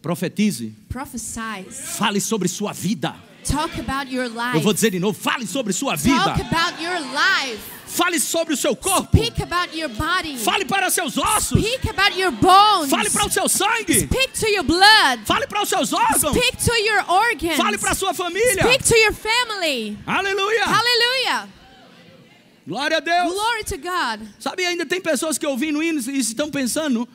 Profetize. Prophesy. Fale sobre sua vida. Talk about your life. Eu vou dizer de novo, fale sobre sua vida. Talk about your life. Fale sobre o seu corpo. Speak about your body. Fale para seus ossos. Speak about your bones. Fale para o seu sangue. Speak to your blood. Fale para os seus órgãos. Speak to your organs. Fale para a sua família. Speak to your family. Aleluia. Hallelujah. Glória a Deus. Glory to God. Sabe, ainda tem pessoas que ouvindo hinos e estão pensando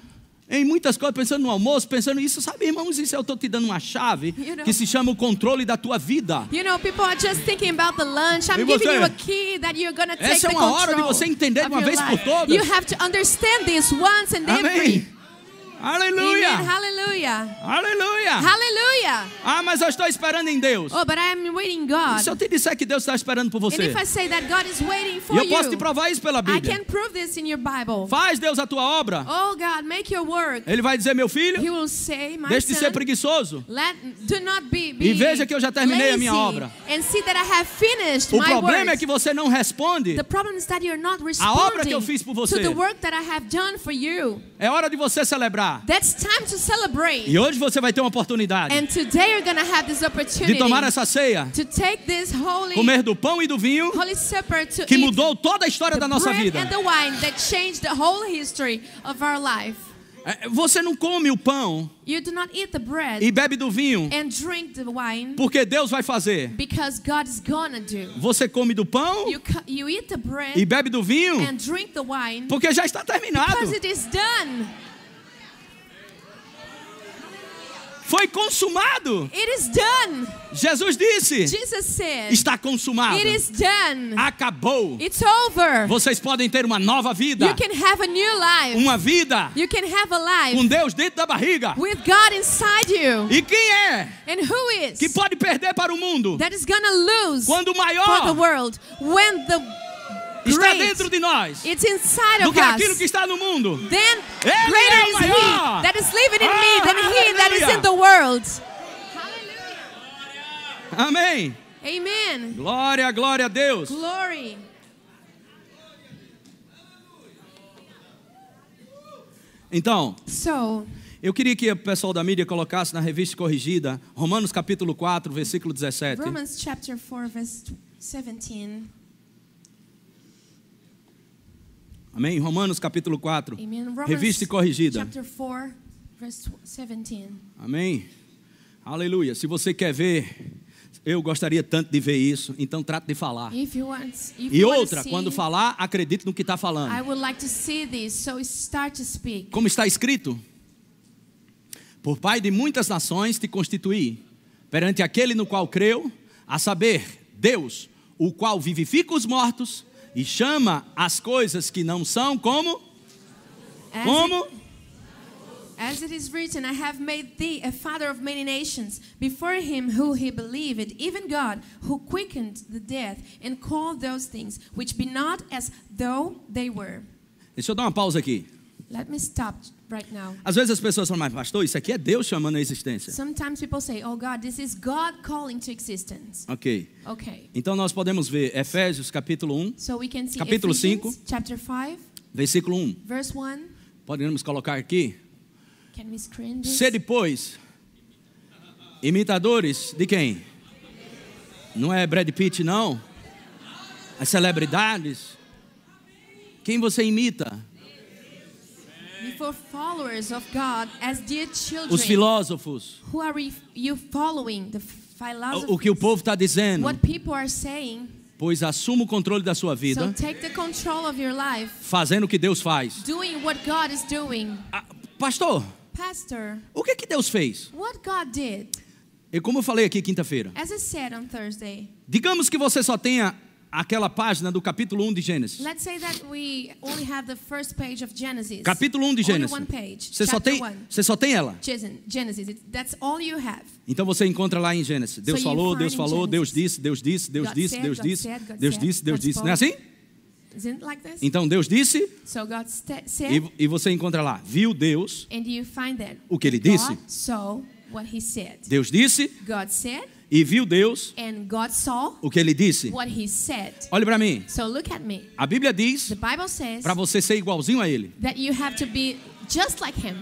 em muitas coisas, pensando no almoço, pensando nisso. Sabe, irmãos, isso eu estou te dando uma chave que se chama o controle da tua vida. You know, people are just thinking about the lunch. I'm E giving você? you a key that you're going to take Essa é the uma hora de control você entender de of uma your vez por life. todas. You have to understand this once and Amém. every. Aleluia. Amen. Hallelujah. Aleluia. Hallelujah. Ah, mas eu estou esperando em Deus. Oh, but I am waiting E God. se eu te disser que Deus está esperando por And você? if I say that God is waiting E for eu posso te you, provar isso pela I Bíblia. can prove this in your Bible. Faz Deus a tua obra. Oh God, make your work. Ele vai dizer, meu filho, He will say, my deixe de ser son, preguiçoso. do not be E veja que eu já terminei a minha lazy, obra. and see that I have finished O my problema work. é que você não responde. The problem is that you're not A obra que eu responding fiz por to você. the work that I have done for you. É hora de você celebrar. That's time to celebrate. E hoje você vai ter uma oportunidade And today you're going to have this opportunity de tomar essa ceia, to take this comer do pão e do vinho Holy Supper to que eat mudou toda a história the da nossa bread vida. and the wine that changed the whole history of our life. Você não come o pão You do not eat the bread e bebe do vinho and drink the wine porque Deus vai fazer. because God is gonna do. Você come do pão You eat the bread e bebe do vinho and drink the wine porque já está terminado. because it is done. Foi consumado. It is done. Jesus disse, Jesus said, está consumado. it is done. Acabou. It's over. Vocês podem ter uma nova vida. You can have a new life. Uma vida You can have a com life Deus dentro da barriga. with God inside you. E quem é And who is que pode perder para o mundo that is gonna lose quando o for the maior world when the está great dentro de nós it's inside do of que aquilo us? que está no mundo? Then Ele greater é o is maior. He that is living in me than He that is Aleluia. in the world. Amém. Amen. Glória, glória a Deus. Glory. Então, So, eu queria que o pessoal da mídia colocasse na revista corrigida, Romanos capítulo 4, versículo 17. Romans chapter 4 verse 17. Amém? Romanos capítulo 4, Amen. Romans revista corrigida. chapter 4 verse 17. Amém? Aleluia. Se você quer ver, eu gostaria tanto de ver isso, então trate de falar. If you want, if E you want to outra, see, quando falar, acredite no que está I falando. would like to see this, so start to speak. Como está escrito? Por pai de muitas nações te constituí, perante aquele no qual creu, a saber, Deus, o qual vivifica os mortos e chama as coisas que não são como? As it is written, I have made thee a father of many nations, before him who he believed, even God, who quickened the dead, and called those things which be not as though they were. Deixa eu dar uma pausa aqui. Let me stop right now. Às vezes as pessoas falam, mas pastor, isso aqui é Deus chamando a existência. Sometimes people say, oh God, this is God calling to existence. Ok. Okay. Então nós podemos ver Efésios capítulo 1, So we can see Capítulo Ephesians 5. chapter 5, versículo 1. verse 1. Podemos colocar aqui. Can we screen this? Sede, pois, imitadores de quem? Não é Brad Pitt, não? As celebridades? Quem você imita? Before followers of God as dear children. Os filósofos. Who are you following? The philosophy. O que o povo está dizendo. What people are saying. Pois assuma o controle da sua So vida, take the control of your life. fazendo o que Deus faz. Doing what God is doing. Pastor, Pastor, o que Deus fez? what God did, E como eu falei aqui quinta-feira, as I said on Thursday, digamos que você só tenha aquela página do capítulo 1 de Gênesis. let's say that we only have the first page of Genesis. Capítulo 1 de Only Gênesis. one page. Você só tem ela. Genesis. That's all you have. Então você encontra lá em Gênesis. Deus So you falou, find Deus in falou, Deus Genesis. disse, Deus disse, Deus God disse, said, Deus God disse, said, God Deus said, disse, Deus God disse. Não é spoke. assim? Isn't it like this? Então Deus disse So God said, e você encontra lá. Viu Deus and you find that o que ele disse. God saw what he said. Deus disse God said, e viu Deus and God saw o que ele disse. what he said. Olhe para mim. So look at me. A Bíblia diz The Bible says para você ser igualzinho a ele. that you have to be just like him.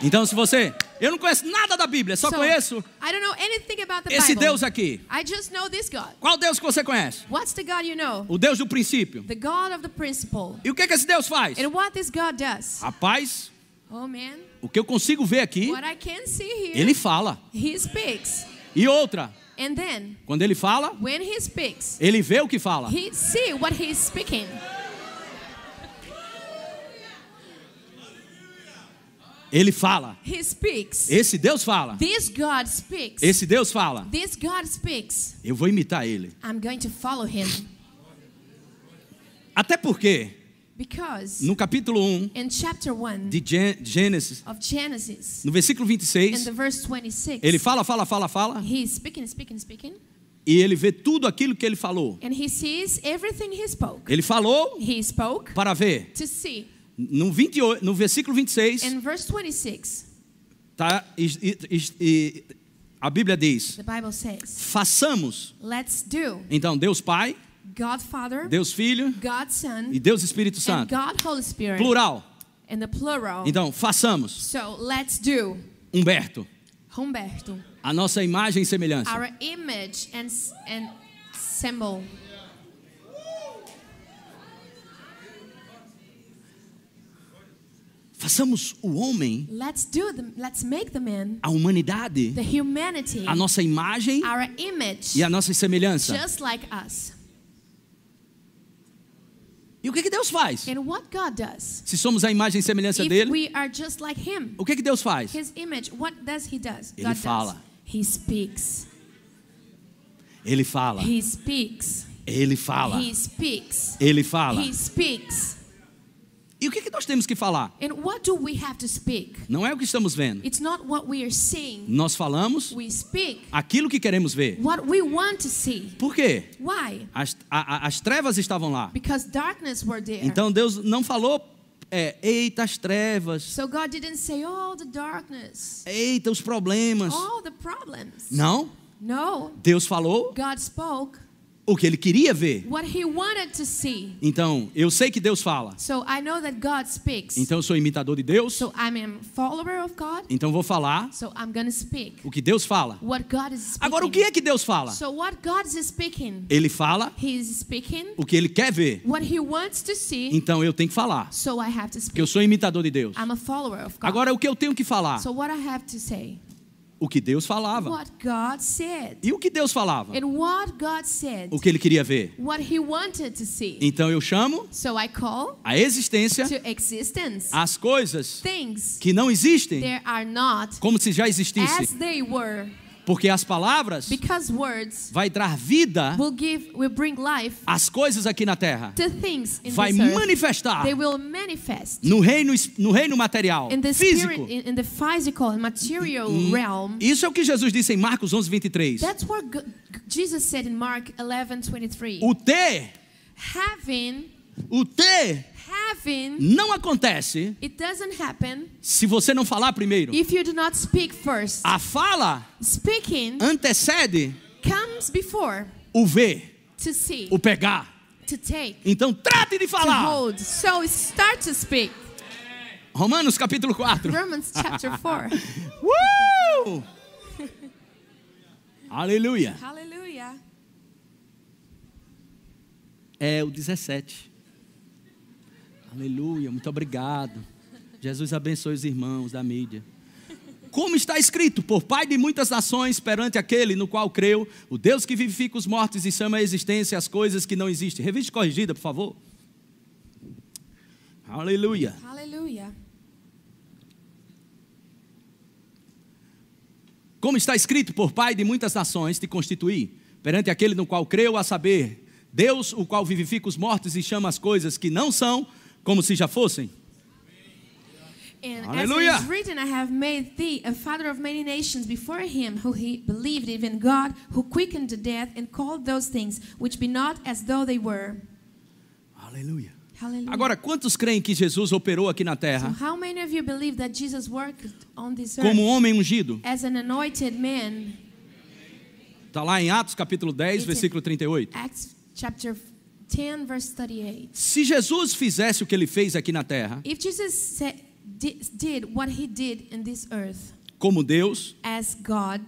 Então se você... Eu não conheço nada da Bíblia, só conheço I don't know anything about the esse Bible. Deus aqui. I just know this God. Qual Deus que você conhece? What's the God you know? O Deus do princípio. The God of the principle. E o que esse Deus faz? And what this God does? Rapaz, Oh man, o que eu consigo ver aqui, what I can see here, ele fala. he speaks. E outra, And then, quando ele fala, when he speaks, ele vê o que fala. he see what he's speaking. Ele fala. He speaks. Esse Deus fala. This God speaks. Esse Deus fala. This God speaks. Eu vou imitar ele. I'm going to follow him. Até porque, Because no capítulo 1 in chapter 1 de Gênesis, of Genesis, no versículo in 26, the verse 26, ele fala. he's speaking. E ele vê tudo aquilo que ele falou. And he sees everything he spoke. Ele falou He spoke para ver. to see. No versículo 26, In verse 26, tá, a Bíblia diz: the Bible says, façamos. let's do Então, Deus Pai, God Father, Deus Filho God Son, e Deus Espírito and Santo. God Holy Spirit. Plural. In the plural. Então, façamos. So let's do, Humberto, Humberto, a nossa imagem e semelhança. our image and symbol. Façamos o homem, Let's make the man, a humanidade, the humanity, a nossa imagem our image, e a nossa semelhança. just like us. E o que Deus faz? And what God does? Se somos a imagem e semelhança If dele, we are just like him, o que Deus faz? his image, what does he does? Ele God fala. does. He speaks. Ele fala. He speaks. Ele fala. He speaks. Ele fala. He speaks. E o que nós temos que falar? And what do we have to speak? Não é o que estamos vendo. It's not what we are seeing. Nós falamos We speak aquilo que queremos ver. what we want to see. Por quê? Why? As trevas estavam lá. Because darkness were there. Então Deus não falou, eita as trevas, So God didn't say, oh, the darkness, eita os problemas. all the problems. Não. No. Deus falou God spoke o que ele queria ver. what he wanted to see. Então, eu sei que Deus fala. So I know that God speaks. Então eu sou imitador de Deus. So I'm a follower of God. Então vou falar So I'm going to speak o que Deus fala. what God is speaking. Agora, o que é que Deus fala? So what God is speaking, Ele fala he is speaking o que ele quer ver. what he wants to see. Então eu tenho que falar. So I have to Porque eu speak. sou imitador de Deus. I'm a follower of God. Agora, o que eu tenho que falar? So what I have to say, O que Deus falava. what God said. E o que Deus falava? And what God said, O que ele queria ver. what he wanted to see. Então eu chamo So I call a existência to existence as coisas things que não existem there are not como se já as existissem. they were. Porque as palavras Because words vai dar vida will bring life às coisas aqui na terra. to things in Vai this earth. manifestar They will manifest no reino material, in the físico. spirit, in the physical and material realm. Isso é o que Jesus disse em Marcos 11:23. That's what Jesus said in Mark 11:23. O ter Having, não acontece it doesn't happen se você não falar primeiro. if you do not speak first. A fala Speaking antecede comes before o ver, to see, o pegar. to take, Então trate de to falar. hold. So start to speak. Romanos capítulo 4. Romans chapter 4. Aleluia. Hallelujah. É o 17. Aleluia, muito obrigado. Jesus abençoe os irmãos da mídia. Como está escrito, por Pai de muitas nações, perante aquele no qual creu, o Deus que vivifica os mortos e chama à existência as coisas que não existem. Revista corrigida, por favor. Aleluia. Hallelujah. Como está escrito, por Pai de muitas nações te constituí, perante aquele no qual creu, a saber, Deus, o qual vivifica os mortos e chama as coisas que não são, como se já fossem. And Hallelujah. as it is written, I have made thee a father of many nations before him who he believed even God, who quickened the dead and called those things which be not as though they were. Aleluia. Hallelujah. Agora, quantos creem que Jesus operou aqui na So terra how many of you believe that Jesus worked on this earth como homem ungido? as an anointed man? Está lá em Atos capítulo 10, versículo 38. Acts chapter 10 verse 38. Se Jesus fizesse o que ele fez aqui na terra, If Jesus did what he did in this earth como Deus, as God.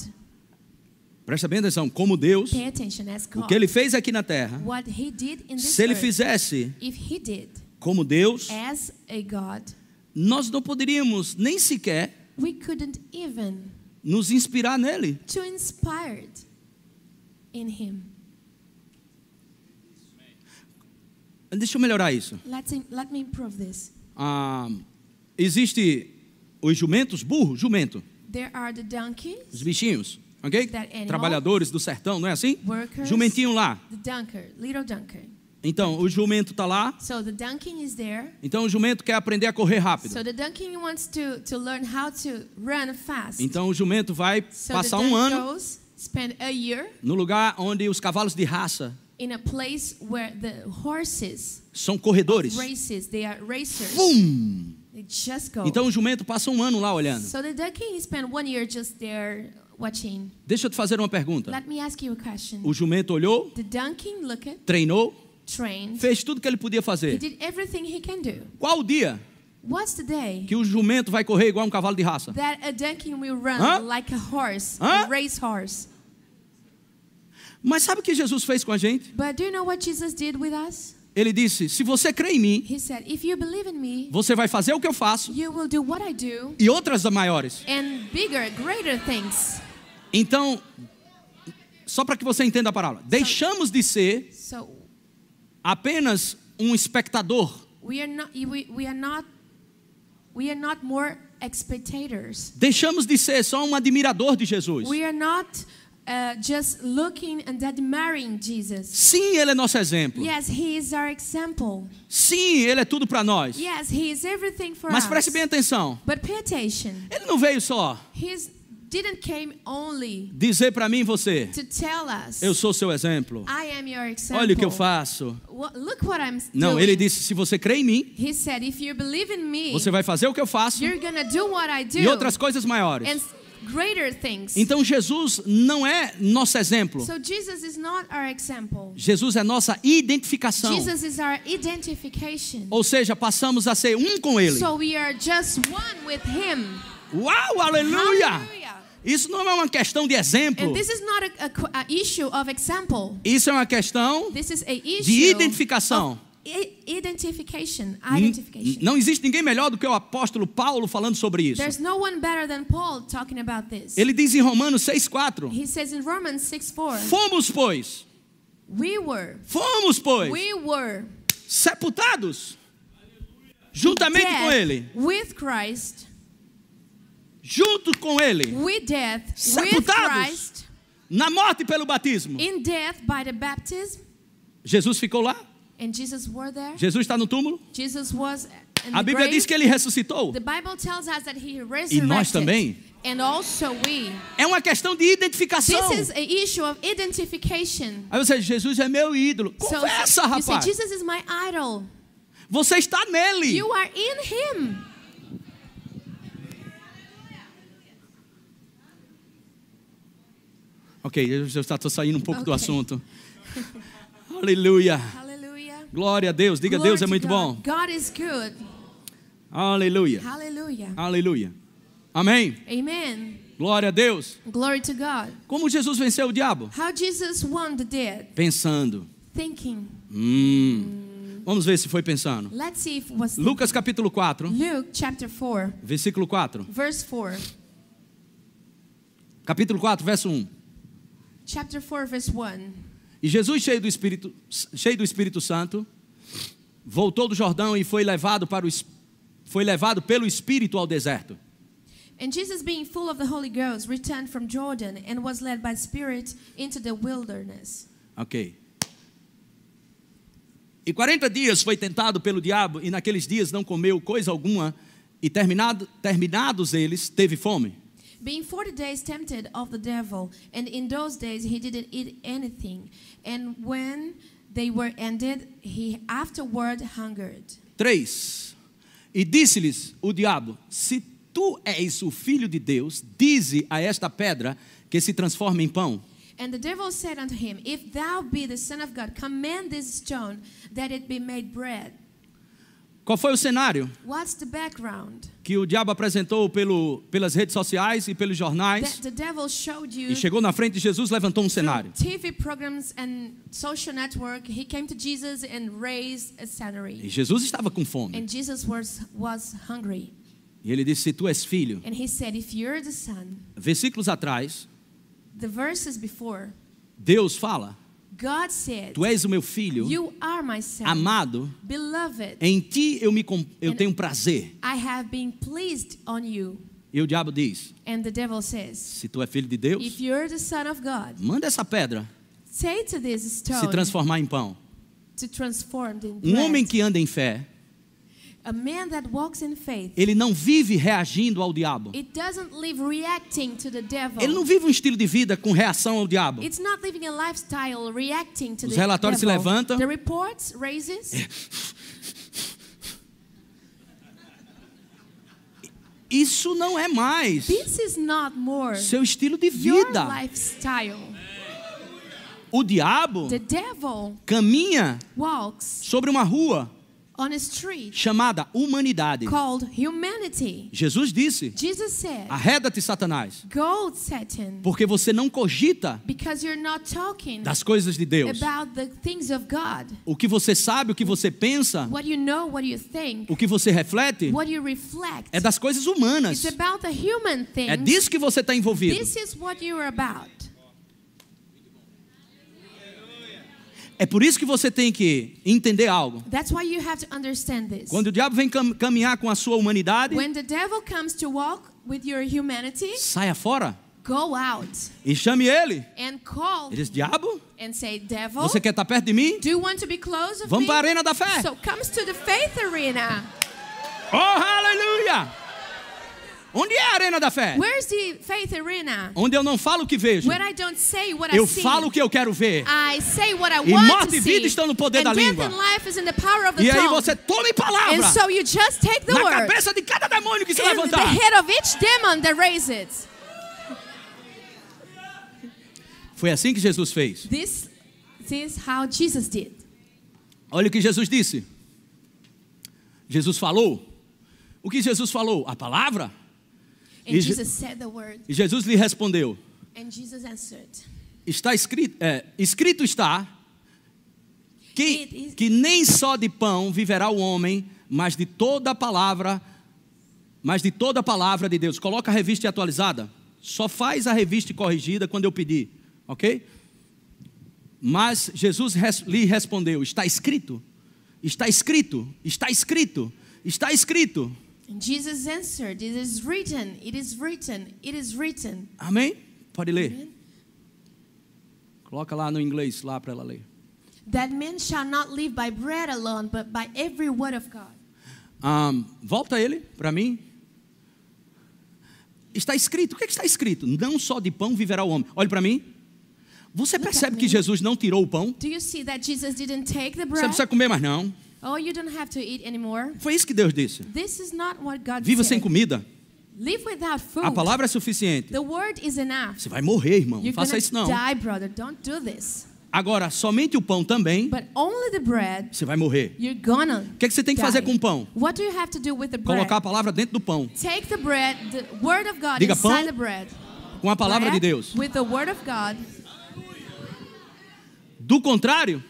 presta bem atenção, como Deus, Pay attention, as o God. que ele fez aqui na terra, What he did in this se ele earth, fizesse if he did como Deus, as a God, nós não poderíamos nem sequer we couldn't even nos inspirar nele. to inspired in him. Deixa eu melhorar isso. Let me improve this. Existe os jumentos, burro, jumento, There are the donkeys, os bichinhos, ok? That animal. Trabalhadores do sertão, não é assim? workers, Jumentinho lá. the dunker, little dunker. Então, o jumento está lá. So the donkey is there. Então, o jumento quer aprender a correr rápido. So the donkey wants to learn how to run fast. Então, o jumento vai So passar the um donkey ano goes, spend a year no lugar onde os cavalos de raça in a place where the horses são corredores. races, they are racers. Pum! They just go. Então, o jumento passa um ano lá olhando. So the donkey spent 1 year just there watching. Deixa eu te fazer uma pergunta. Let me ask you a question. O jumento olhou, The donkey looked, treinou, trained, fez tudo que ele podia he fazer. did everything he can do. Qual o dia What's the day que o jumento vai correr igual um cavalo de raça? that a donkey will run Hã? like a horse, Hã? a race horse? Mas sabe o que Jesus fez com a gente? But do you know what Jesus did with us? Ele disse, se você crê em mim, He said, if you believe in me, você vai fazer o que eu faço you will do what I do e outras maiores. and bigger, greater things. Então, só para que você entenda a palavra, deixamos de ser So apenas um espectador. we are not more spectators. Deixamos de ser só um admirador de Jesus. We are not just looking and admiring Jesus. Sim, ele é nosso exemplo. Yes, he is our example. Sim, ele é tudo para nós. Yes, he is everything for Mas us. preste bem atenção. But pay attention. Ele não veio só He didn't came only dizer para mim e você, to tell us, eu sou seu exemplo. I am your example. Olha o que eu faço. Look what I'm Não, doing. ele disse, se você crê em mim, He said, if you believe in me, você vai fazer o que eu faço you're gonna do what I do e outras coisas maiores. and greater things. Então Jesus não é nosso exemplo. So Jesus is not our example. Jesus é nossa identificação. Jesus is our identification. Ou seja, passamos a ser um com Ele. So we are just one with him. Uau, aleluia! Hallelujah. Isso não é uma questão de exemplo. And this is not a issue of example. Isso é uma questão This is a issue de identificação. of identification. Não existe ninguém melhor do que o apóstolo Paulo falando sobre isso. There's no one better than Paul talking about this. Ele diz em Romanos 6,4: He says in Romans 6:4, Fomos, pois, we were sepultados juntamente com Ele, with Christ, junto com Ele, with death, with sepultados Christ, na morte pelo batismo. in death by the baptism. Jesus ficou lá? And Jesus were there. Jesus está no túmulo? Jesus was in A the Bíblia grave. diz que Ele ressuscitou. The Bible tells us that he E resurrected. nós também. And also we. É uma questão de identificação. This is a issue of identification. Aí você diz, Jesus é meu ídolo. Conversa, you say, rapaz. Jesus is my idol. Você está nele. You are in him. Ok, eu já estou saindo um pouco do Ok. assunto. Aleluia. Hallelujah. Glória a Deus. Diga, Glory Deus é to muito bom. God. God is good. Aleluia. Hallelujah. Aleluia. Amém. Amen. Glória a Deus. Glory to God. Como Jesus venceu o diabo? How Jesus won the dead. Pensando. Thinking. Vamos ver se foi pensando. Let's see if it was Lucas capítulo 4, Luke chapter 4, versículo 4. verse 4. Capítulo 4, verso 1. Chapter 4, verse 1. E Jesus, cheio do Espírito Santo, voltou do Jordão e foi levado pelo Espírito ao deserto. And Jesus, being full of the Holy Ghost, returned from Jordan and was led by Spirit into the wilderness. Ok. E 40 dias foi tentado pelo diabo, e naqueles dias não comeu coisa alguma, e terminados eles, teve fome. Being 40 days tempted of the devil, and in those days he didn't eat anything. And when they were ended, he afterward hungered. 3. E disse-lhes o diabo, se tu és o filho de Deus, dize a esta pedra que se transforme em pão. And the devil said unto him, If thou be the Son of God, command this stone that it be made bread. Qual foi o cenário What's the background? que o diabo apresentou pelas redes sociais e pelos jornais? That the devil showed you E chegou na frente de Jesus, levantou um cenário. through TV programs and social network. He came to Jesus and raised a E scenery. Jesus estava com fome. And Jesus was hungry. E ele disse, se tu és filho. And he said, if you're the son, Versículos atrás, the verses before, Deus fala, God said, tu és o meu filho, you are my son, amado, beloved. em ti eu tenho prazer. I have been pleased on you. E o diabo diz, And the devil says, se tu é filho de Deus, if you're the son of God, manda essa pedra say to this se stone transformar em pão. to transform in Um homem bread. que anda em fé, A man that walks in faith, ele não vive reagindo ao diabo. it doesn't live reacting to the devil. Ele não vive um estilo de vida com reação ao diabo. It's not living a lifestyle reacting to Os the relatórios se devil. levantam. The reports raises. Isso não é mais This is not more seu estilo de your vida. lifestyle. O diabo The devil caminha walks sobre uma rua on a street chamada humanidade. called humanity. Jesus disse, Jesus said, arreda-te, Satanás, go, Satan, porque você não cogita because you're not talking das coisas de Deus. about the things of God. O que você sabe, o que você pensa, What you know, what you think, o que você reflete, what you reflect. é das coisas humanas. It's about the human things. É disso que você está envolvido. This is what you're about. É por isso que você tem que entender algo. That's why you have to understand this. Quando o diabo vem caminhar com a sua humanidade, When the devil comes to walk with your humanity, saia fora go out e chame ele. and call Ele diz, diabo, and say, devil, você quer estar perto de mim? do you want to be close of Vamos me? para a arena da fé. So comes to the faith arena. Oh, aleluia! Onde é a arena da fé? Where's the faith arena? Onde eu não falo o que vejo. Where I don't say what Eu I see. falo o que eu quero ver. I say what I E want morte to e see. vida estão no poder And da death língua. and life is in the power of the E aí tongue. você tome And palavra so you just take the na word cabeça de cada demônio que se in the levantar. head of each demon that raises. Foi assim que Jesus fez. This is how Jesus did. Olha o que Jesus disse. Jesus falou. O que Jesus falou? A palavra. And E Jesus said the word. E Jesus lhe respondeu. And Jesus answered. Está escrito, escrito está que nem só de pão viverá o homem, mas de toda a palavra de Deus. Coloca a revista atualizada. Só faz a revista corrigida quando eu pedir, ok? Mas Jesus lhe respondeu, está escrito, está escrito, está escrito, está escrito. And Jesus answered, it is written, it is written, it is written. Amém? Pode ler. Amen. Coloca lá no inglês, lá para ela ler. That man shall not live by bread alone, but by every word of God. Volta ele para mim. Está escrito, o que está escrito? Não só de pão viverá o homem. Olhe para mim. Você percebe que Jesus não tirou o pão? Do you see that Jesus didn't take the Você não bread? precisa comer mais não. Oh, you don't have to eat anymore. Foi isso que Deus disse. This is not what God Viva said. sem comida. Live without food. A palavra é suficiente. The word is enough. Você vai morrer, irmão. Não You're faça gonna isso não. die, brother. Don't do this. Agora, somente o pão também, But only the bread, você vai morrer. you're gonna O que você tem que fazer com o pão? What do you have to do with the bread? Colocar a palavra dentro do pão. Take the bread, the word of God Diga inside pão the bread. com a palavra de Bread Deus. with the word of God. Do contrário,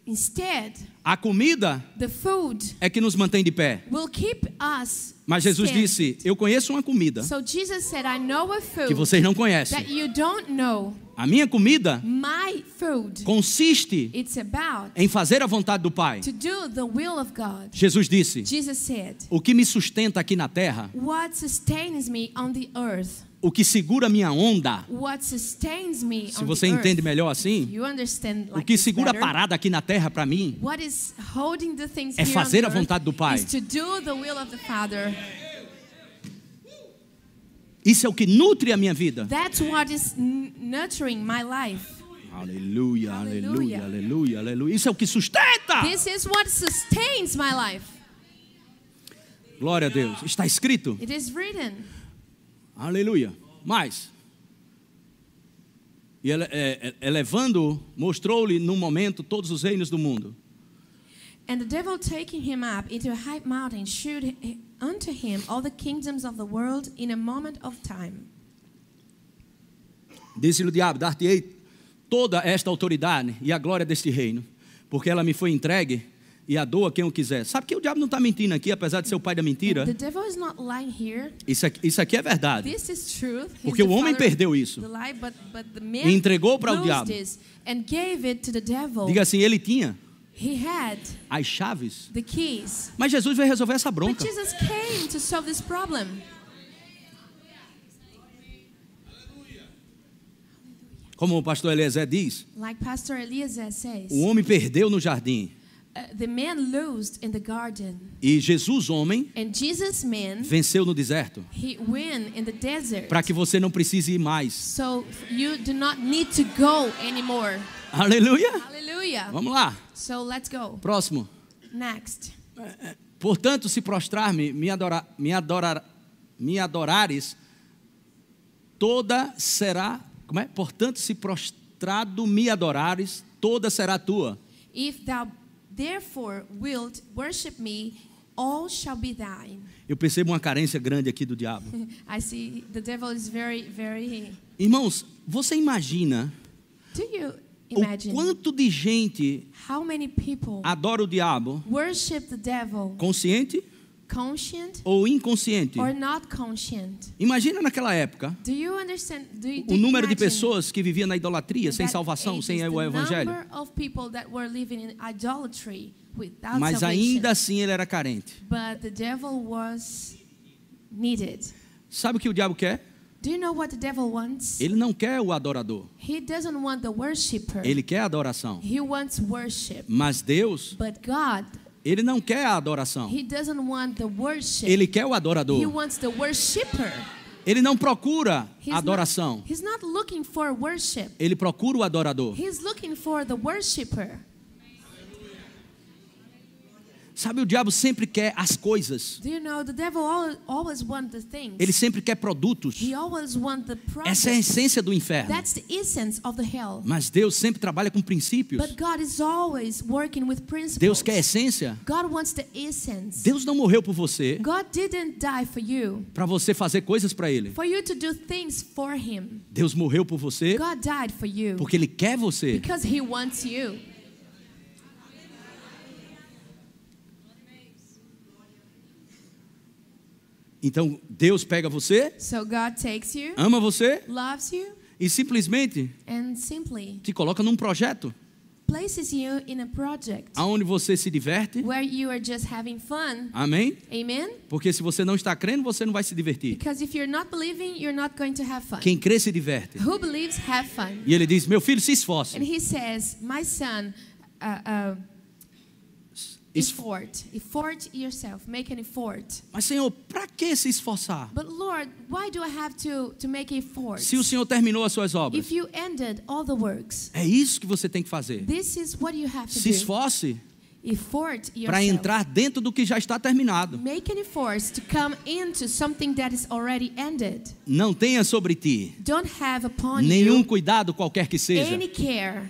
Instead, a comida the food é que nos mantém de pé. will keep us Mas Jesus stand. disse, eu conheço uma comida So Jesus said, I know a que food vocês não conhecem. that you don't know. A minha comida My food, consiste it's about em fazer a vontade do Pai. to do the will of God. Jesus disse, Jesus said, o que me sustenta aqui na terra, what sustains me on the earth, o que segura minha onda, what sustains me se on você the entende earth. melhor assim, You understand o like que this segura a better? parada aqui na terra para mim, What is holding the things é here fazer on a the earth vontade do Pai. is to do the will of the Father. Isso é o que nutre a minha vida. That's what is nurturing my life. Aleluia, aleluia, Aleluia. aleluia, aleluia. Isso é o que sustenta. This is what sustains my life. Glória a Deus. Está escrito. It is written. Aleluia. Mais. E elevando, mostrou-lhe num momento todos os reinos do mundo. And the devil taking him up into a high mountain shewed unto him all the kingdoms of the world in a moment of time. Disse-lhe o diabo: dar-te-ei toda esta autoridade e a glória deste reino, porque ela me foi entregue e a dou a quem eu quiser. Sabe que o diabo não está mentindo aqui, apesar de ser o pai da mentira. The devil is not lying here. Isso aqui é verdade. This is truth. He's Porque o the homem father perdeu of isso. the lie, but the man E entregou para o lost diabo. this and gave it to the devil. Diga assim, ele tinha He had as chaves. the keys. Mas Jesus veio resolver essa But bronca. Jesus came to solve this problem. Como o pastor Eliezer diz, Like Pastor Eliezer says, o homem perdeu no jardim. the man lost in the garden. E Jesus, homem, And Jesus, man, venceu no deserto. he win in the desert. Para que você não precise ir mais. So you do not need to go anymore. Aleluia. Hallelujah. Vamos lá. So let's go. Próximo. Next. Portanto, se prostrar-me, me adorares, toda será... Como é? Portanto, se prostrado me adorares, toda será tua. If thou therefore wilt worship me, all shall be thine. Eu percebo uma carência grande aqui do diabo. I see the devil is very, very... Irmãos, você imagina Do you o imagine quanto de gente how many people adora o diabo, worship the devil, consciente conscient ou inconsciente? or not conscient? Imagina naquela época Do you understand? Do o you número de imagine pessoas que viviam na idolatria, sem that salvação, ages, sem the o evangelho. number of people that were living in idolatry without Mas salvation. ainda assim ele era carente. But the devil was needed. Sabe o que o diabo quer? Do you know what the devil wants? Ele não quer o adorador. He doesn't want the worshipper. Ele quer a adoração. He wants worship. Mas Deus, But God, ele não quer a adoração. He doesn't want the worship. Ele quer o He adorador. wants the worshipper. Ele não procura He's adoração. Not, he's not looking for worship. Ele procura o adorador. He's looking for the worshipper. Sabe, o diabo sempre quer as coisas. Do you know the devil always wants the things. Ele sempre quer produtos. He always wants the Essa é a products. essência do inferno. That's the essence of the hell. Mas Deus sempre trabalha com princípios. But God is always working with principles. Deus quer essência. God wants the essence. Deus não morreu por você God didn't die for you, para você fazer coisas para Ele. for you to do things for Him. Deus morreu por você God died for you porque Ele quer você. because He wants you. Então Deus pega você, So God takes you, ama você loves you, e simplesmente and simply te coloca num projeto places you in a project aonde você se diverte. where you are just having fun. Amém? Amen? Porque se você não está crendo, você não vai se divertir. Because if you're not believing, you're not going to have fun. Quem crê se diverte. Who believes have fun. E ele diz: meu filho, se esforce. And He says, my son, effort yourself, make an effort. Mas Senhor, para que se esforçar? But Lord, why do I have to make effort? Se o Senhor terminou as suas obras. If you ended all the works, É isso que você tem que fazer. this is what you have to Se do. esforce Effort para yourself. entrar dentro do que já está terminado. Make an effort to come into something that is already ended. Não tenha sobre ti Don't have upon nenhum you cuidado qualquer que seja. any care.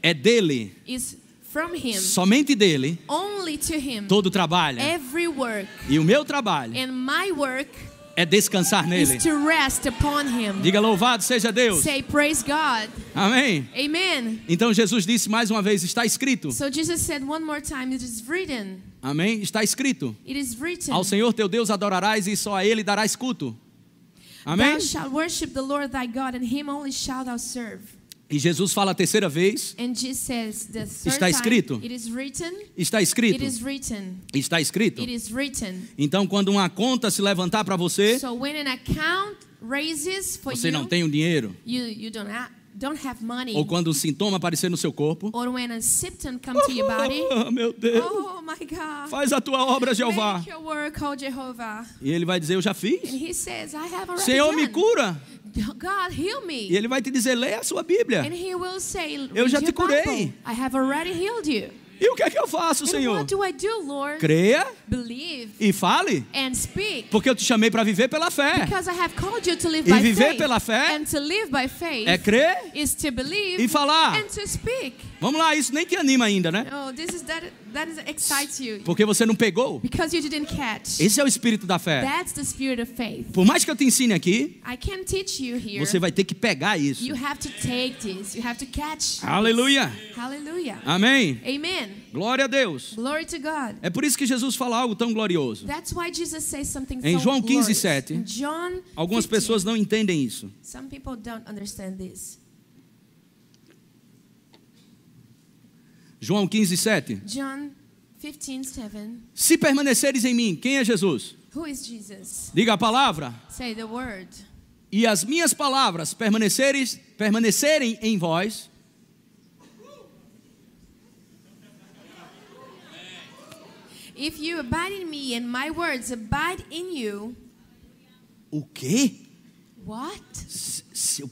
É dele, Is from Him, somente dele, only to Him. todo o trabalho. Every work E o meu trabalho and my work é descansar nele. is to rest upon Him. Diga louvado seja Deus. Say praise God. Amém. Amen. Então Jesus disse mais uma vez, está escrito. So Jesus said one more time, it is written. Amém. Está escrito. It is written. Ao Senhor teu Deus adorarás e só a ele darás culto. Amém. Thou shalt worship the Lord thy God, and Him only shalt thou serve. E Jesus fala a terceira vez. And Jesus says the third Está escrito. time, it is written. Está It escrito. is written. Está escrito. It is written. Então quando uma conta se levantar para você, So when an account raises for você you, não tem o dinheiro. you don't have money. Ou quando um sintoma aparecer no seu corpo. Or when a symptom come to your body. Oh, meu Deus. Oh my God. Faz a tua obra, Jeová. Make your work, oh Jehovah. E ele vai dizer, eu já And fiz. He says, I have already Senhor, me done. cura. God, heal me. E ele vai te dizer, leia a sua Bíblia. And He will say, Eu read já te your curei. Bible. I have already healed you. E o que é que eu faço, And Senhor? what do I do, Lord? Creia Believe e fale, and speak. porque eu te chamei para viver pela fé. Because I have called you to live E by viver faith. pela fé And to live by faith É crer is to believe e falar. and to speak. Vamos lá, isso nem te anima ainda, né? Oh, that excites you. Porque você não pegou. Because you didn't catch. Esse é o espírito da fé. That's the spirit of faith. Por mais que eu te ensine aqui, I can't teach you here. você vai ter que pegar isso. You have to take this. You have to catch. Aleluia. Hallelujah. Amém. Amen. Glória a Deus. Glory to God. É por isso que Jesus fala algo tão glorioso. That's why Jesus says something Em so João 15, glorious. 7, In John algumas 15, pessoas não entendem isso. some people don't understand this. João 15, 7. John 15:7. Se permaneceres em mim, quem é Jesus? Who is Jesus? Diga a palavra. Say the word. E as minhas palavras permanecerem em vós. If you abide in me and my words abide in you. O quê? What? Se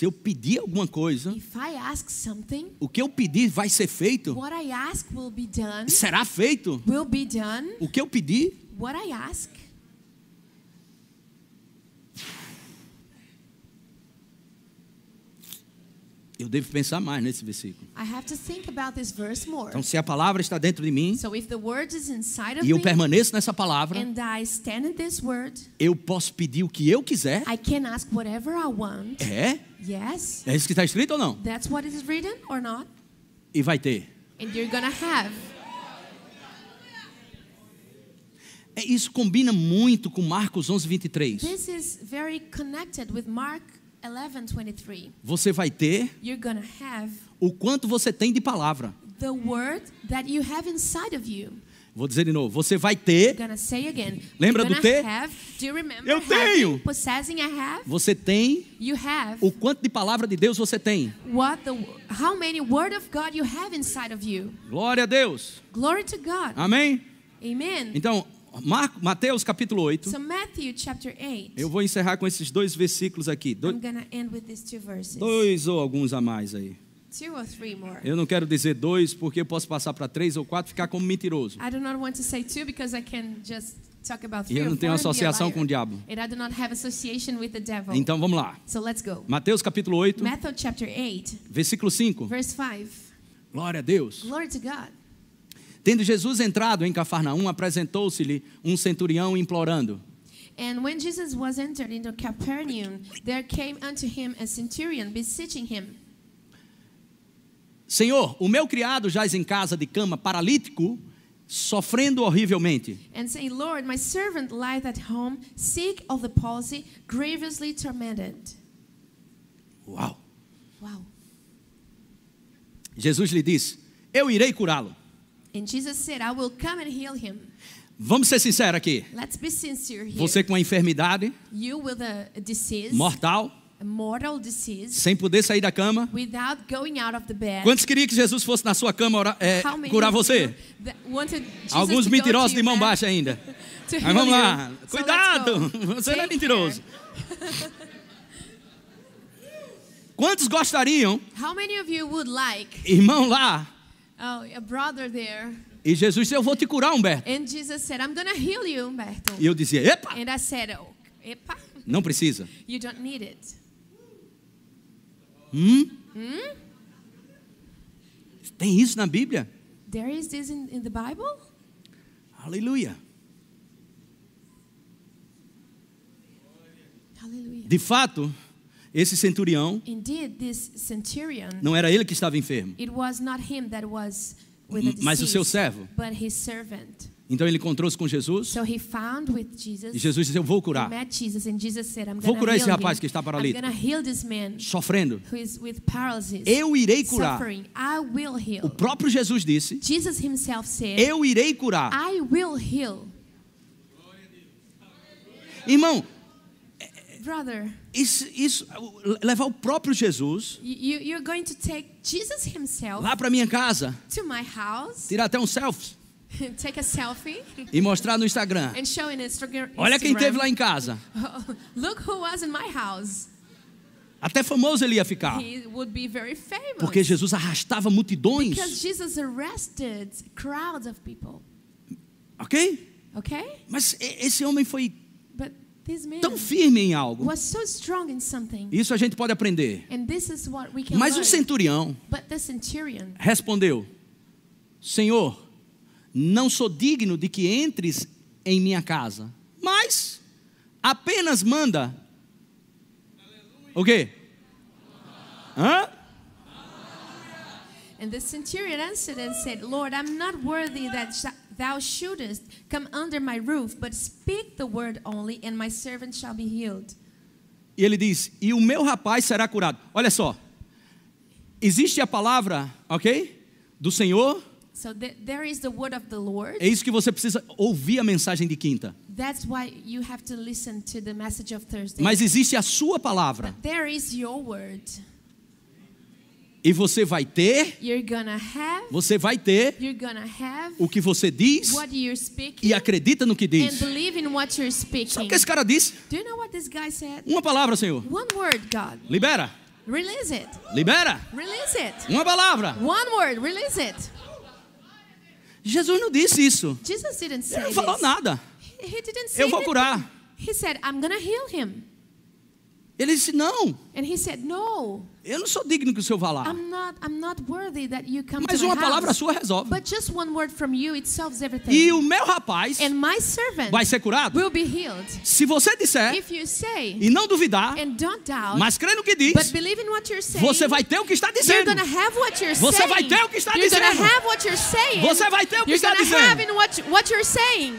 eu pedir alguma coisa, If I ask something, o que eu pedir vai ser feito? what I ask will be done. Será feito? Will be done. O que eu pedir? What I ask. Eu devo pensar mais nesse versículo. I have to think about this verse more. Então, se a palavra está dentro de mim So if the word is inside of e eu me permaneço nessa palavra, and I stand in this word, eu posso pedir o que eu quiser. I can ask whatever I want. É? Yes. É isso que está escrito ou não? That's what is written or not? E vai ter. And you're gonna have. Isso combina muito com Marcos 11, 23. This is very connected with Mark 11:23. Você vai ter You're gonna have o quanto você tem de palavra. the word that you have inside of you. Vou dizer de novo. Você vai ter. I'm gonna say again. Lembra You're do gonna ter? have. Do you remember Eu tenho. having, possessing? I have. Você tem You have. o quanto de palavra de Deus você tem. How many word of God you have inside of you? Glória a Deus. Glory to God. Amém? Amen. Então, Mateus capítulo 8. So Matthew chapter 8. Eu vou encerrar com esses dois versículos aqui. I'm gonna end with these two verses. Dois ou alguns a mais aí. 2 or 3 more. Eu não quero dizer dois porque eu posso passar para 3 ou 4 e ficar como mentiroso. I do not want to say 2 because I can just talk about 3 E eu or não 4 tenho and be a associação liar. com o diabo. And I do not have association with the devil. Então vamos lá. So let's go. Mateus capítulo 8, Matthew chapter 8, versículo 5. verse 5. Glória a Deus. Glory to God. Tendo Jesus entrado em Cafarnaum, apresentou-se-lhe um centurião implorando: And when Jesus was entered into Capernaum, there came unto him a centurion beseeching him. Senhor, o meu criado jaz em casa de cama, paralítico, sofrendo horrivelmente. And saying, Lord, my servant lieth at home, sick of the palsy, grievously tormented. Uau! Wow. Jesus lhe disse: eu irei curá-lo. And Jesus said, I will come and heal him. Vamos ser sinceros aqui. Let's be sincere here. Você com a enfermidade You with a disease, mortal, a mortal disease, sem poder sair da cama. without going out of the bed. Quantos queriam que Jesus fosse na sua cama How many curar of você? you that wanted Jesus Alguns to go mentirosos to de your mão bed baixa ainda. to Mas heal vamos you? lá. So Cuidado, let's go. você não é Take mentiroso. care. Quantos gostariam, How many of you would like, irmão lá, a brother there, e Jesus disse: eu vou te curar, Humberto. and Jesus said, I'm going to heal you, Humberto. E eu dizia: epa, And I said, oh, epa, não precisa. you don't need it. Tem isso na Bíblia? There is this in the Bible? Aleluia. Hallelujah. De fato, esse centurião, Indeed, this centurion, não era ele que estava enfermo, it was not him that was with a mas o seu disease, servo. but his servant. Então ele encontrou-se com Jesus So he found with Jesus. e Jesus disse: eu vou He curar. met Jesus and Jesus said, I'm Vou going to curar esse heal rapaz him. que está I'm paralítico, going to heal this man sofrendo. who is with paralysis, Eu irei curar. suffering. I will heal. O próprio Jesus disse: Jesus himself said, eu irei curar. I will heal. Irmão, Brother, isso levar o próprio Jesus you're going to take Jesus himself lá para minha casa, to my house, tirar até um selfie take a selfie, e mostrar no Instagram. and show in Instagram. Olha quem esteve lá em casa. Look who was in my house. Até famoso ele ia ficar. He would be very famous. Porque Jesus arrastava multidões. Because Jesus arrested crowds of people. Ok? Okay? Mas esse homem foi But this man tão firme em algo. was so strong in something. Isso a gente pode aprender. And this is what we can Mas o learn. centurião But the centurion respondeu: Senhor, não sou digno de que entres em minha casa, mas apenas manda. O quê? Hã? And the centurion answered and said, Lord, I'm not worthy that thou shouldest come under my roof, but speak the word only, and my servant shall be healed. E ele diz: e o meu rapaz será curado. Olha só, existe a palavra, ok? Do Senhor. So there is the word of the Lord. É isso que você precisa ouvir a mensagem de quinta. That's why you have to listen to the message of Thursday. Mas existe a sua palavra. But there is your word. E você vai ter, You're gonna have o que você diz what you're speaking e acredita no que and diz. believe in what you're Sabe speaking. o que esse cara disse? Do you know what this guy said? Uma palavra, Senhor. One word, God. Libera. Release it. Libera. Release it. Uma palavra. One word, release it. Jesus não disse isso. Jesus didn't say Ele não falou this. nada. He didn't say Eu vou anything. curar. He said, I'm gonna heal him. Ele disse: não, And he said, no, eu não sou digno que o Senhor vá lá. I'm not worthy that you come Mas to my uma palavra house. sua resolve. But just one word from you, it solves everything. E o meu rapaz And my servant vai ser curado. will be healed. Se você disser If you say e não duvidar, and don't doubt, mas crê no que diz, but believe in what you're saying, você vai ter o que está you're dizendo. gonna have what you're Você saying. vai ter o que está You're dizendo. gonna have what you're saying. Você vai ter o que You're está gonna dizendo. have in what you're saying.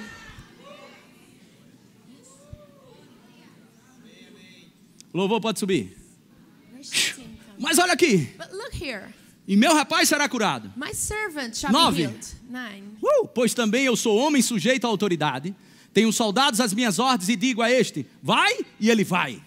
Louvor pode subir. Mas olha aqui. But look here. E meu rapaz será curado. My servant shall 9. be healed. 9. Pois também eu sou homem sujeito à autoridade. Tenho soldados às minhas ordens e digo a este: vai, e ele vai.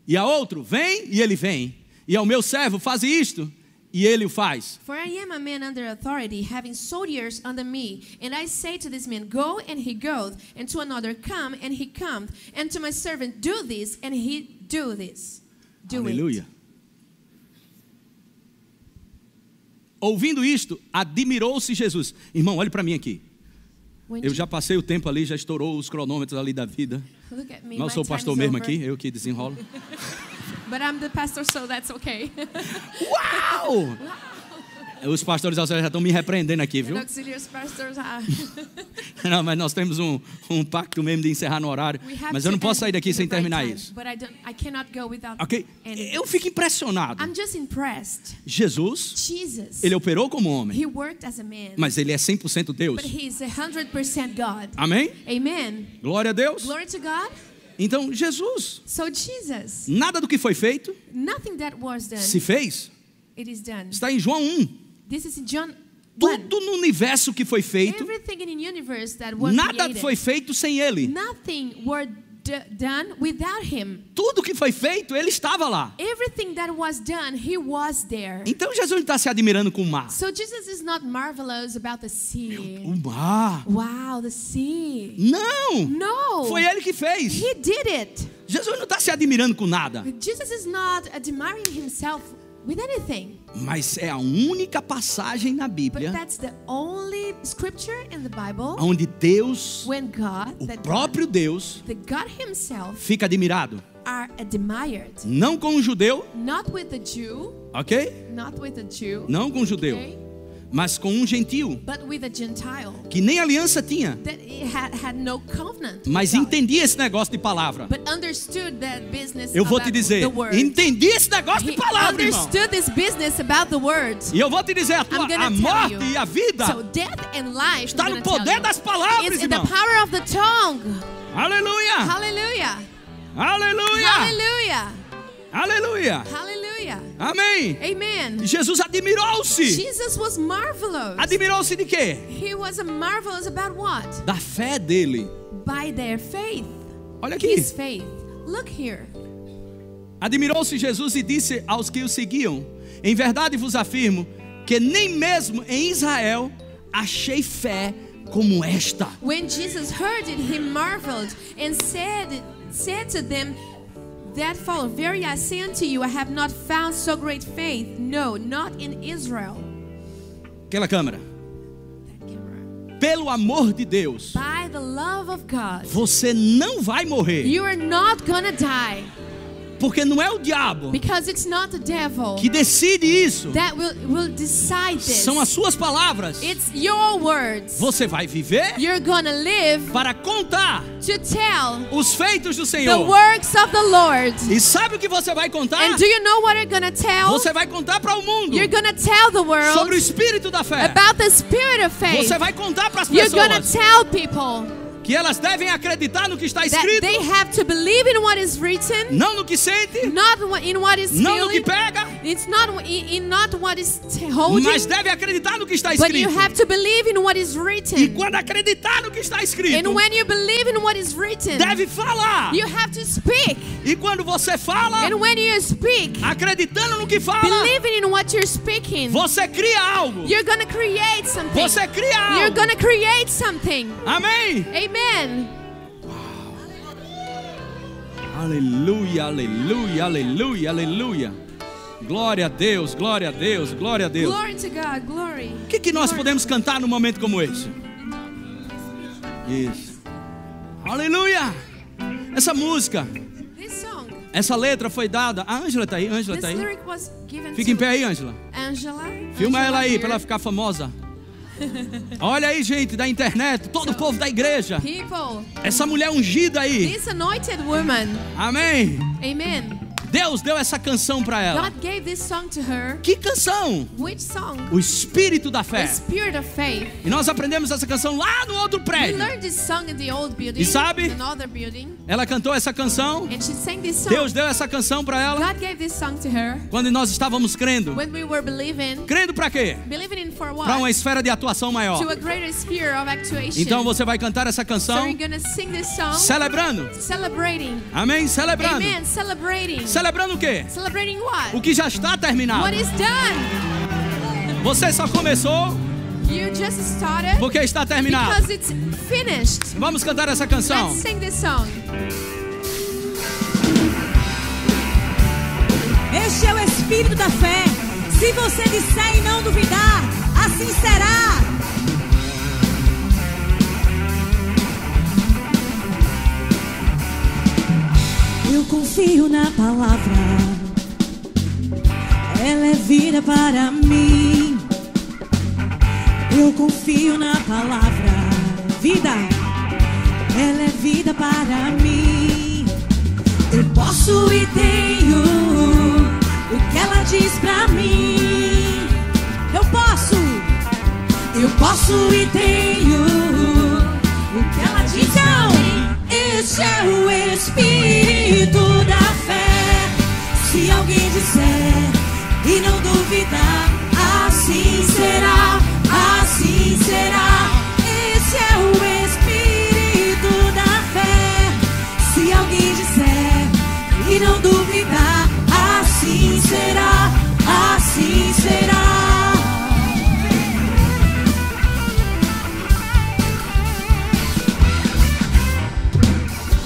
E a outro: vem, e ele vem. E ao meu servo: faze isto, e ele o faz. For I am a man under authority, having soldiers under me. And I say to this man, go, and he goeth. And to another, come, and he cometh. And to my servant, do this, and he do this. Do Aleluia. it. Ouvindo isto, admirou-se Jesus. Irmão, olhe para mim aqui. When Eu já passei o tempo ali, já estourou os cronômetros ali da vida. Look at me, Não my sou o time pastor is mesmo over. aqui, eu que desenrolo. But I'm the pastor, so that's okay. Uau! Os pastores auxiliares já estão me repreendendo aqui, viu? And auxiliary pastors are. Não, mas nós temos um pacto mesmo de encerrar no horário. We have Mas eu não to posso sair end daqui in sem the right terminar time, isso. But I cannot go without Ok? ending Eu this. fico impressionado. I'm just impressed. Jesus, Jesus, ele operou como homem, he worked as a man, mas ele é 100% Deus. but he is 100% God. Amém? Amen. Glória a Deus. Glory to God. Então, Jesus, So Jesus, nada do que foi feito nothing that was done, se fez. it is done. Está em João 1. This is in John 1. Tudo no universo que foi feito, Everything in the universe that was nada created, foi feito sem ele. nothing were done without him. Tudo que foi feito, ele estava lá. Everything that was done, he was there. Então Jesus não está se admirando com o mar. So Jesus is not marvelous about the sea. O mar? Wow, the sea. Não! No. Foi ele que fez. He did it. Jesus não está se admirando com nada. Jesus is not admiring himself with anything. Mas é a única passagem na But Bíblia that's the only scripture in the Bible onde Deus, when God, o that próprio Deus, the God himself fica admirado. are admired. Não com o judeu, Not with the Jew, ok? not with the Jew, Não com o judeu, okay, mas com um gentio but with a Gentile que nem aliança tinha, that had no covenant. mas with God, entendia esse negócio de palavra. but understood that business Eu vou te about dizer, the word. entendi esse negócio de He palavra, irmão. understood this business about the word. E eu vou te dizer, I'm gonna a tell morte you. e a vida So death and life está I'm no gonna tell poder you, das palavras, it's in the irmão. power of the tongue. Aleluia! Hallelujah. Aleluia! Hallelujah. Aleluia! Hallelujah. Amém! Amen. Jesus admirou-se. Jesus was marvelous. Admirou-se de quê? He was marvelous about what? Da fé dele. By their faith. Olha aqui. His faith. Look here. Admirou-se Jesus e disse aos que o seguiam: em verdade vos afirmo que nem mesmo em Israel achei fé como esta. When Jesus heard it, he marveled and said to them, That follow, very I say unto you, I have not found so great faith. No, not in Israel. Aquela câmera. Pelo amor de Deus, By the love of God, você não vai morrer. you are not gonna die. Porque não é o diabo Because it's not the devil que decide isso. that will decide this. São as suas palavras. It's your words. Você vai viver You're gonna live para contar to tell os feitos do the Senhor. works of the Lord. E sabe o que você vai contar? And do you know what you're gonna tell? Você vai contar para o mundo You're gonna tell the world sobre o espírito da fé. about the spirit of faith. Você vai contar para as You're gonna pessoas tell people que elas devem acreditar no que está that escrito, they have to believe in what is written, não no que sente, not in what is não no que feeling. pega, It's not in not what is holding, mas deve acreditar no que está but you escrito. have to believe in what is E written. quando acreditar no que está escrito, And when you believe in what is written, deve falar. you have to speak. E quando você fala, And when you speak, acreditando no que fala, believing in what you're speaking, você cria algo. you're gonna create something. Você cria You're algo. gonna create something. Amém? Amen. Aleluia, aleluia, aleluia, aleluia. Glória a Deus, glória a Deus, glória a Deus. Glory to God, glory. O que nós podemos cantar num momento como esse? Isso. Aleluia. Essa música, This song, essa letra foi dada. A Ângela está aí, Ângela this está aí. lyric was given Fica em to pé aí, Ângela. Angela. Filma Angela ela aí here. para ela ficar famosa. Olha aí, gente, da internet, todo o povo da igreja. People, Essa mulher ungida aí. this anointed woman, Amém. amen. Deus deu essa canção para ela. God gave this song to her. Que canção? Which song? O Espírito da The Fé. Spirit of Faith. E nós aprendemos essa canção lá no outro We prédio. learned this song in the old building, E sabe? another building, Ela cantou essa canção. and she sang this song. Deus deu essa canção para ela God gave this song to her quando nós estávamos crendo. when we were believing. Crendo para quê? Believing in for Para uma what? esfera de atuação maior. To a greater sphere of actuation. Então você vai cantar essa So canção you're gonna sing this song, celebrando. celebrating. Amém? Celebrando. Amen. Celebrating. Celebrando o quê? Celebrating what? O que já está terminado. What is done? Você só começou You just started porque está terminado. because it's finished. Vamos cantar essa canção. Let's sing this song. Este é o Espírito da fé. Se você disser e não duvidar, assim será. Eu confio na palavra. Ela é vida para mim. Eu confio na palavra. Vida. Ela é vida para mim. Eu posso e tenho o que ela diz pra mim. Eu posso e tenho o que ela diz pra mim. Esse é o Espírito da fé. Se alguém disser e não duvidar, assim será, assim será. Esse é o Espírito da fé. Se alguém disser e não duvidar, assim será, assim será.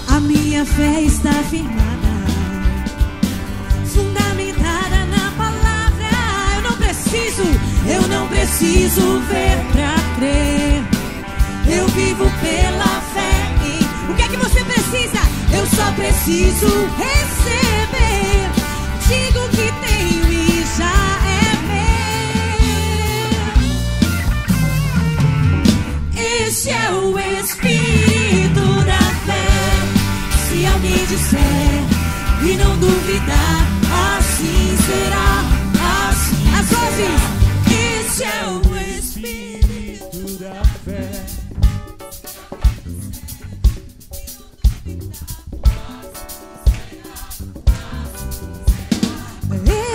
A minha fé está firmada, fundamentada na palavra. Eu não preciso ver pra crer. Eu vivo pela fé em... O que é que você precisa? Eu só preciso receber. Digo que tenho e já é meu. Esse é o Espírito da fé. Se alguém disser e não duvidar, assim será, assim as vozes. Esse é o Espírito da fé.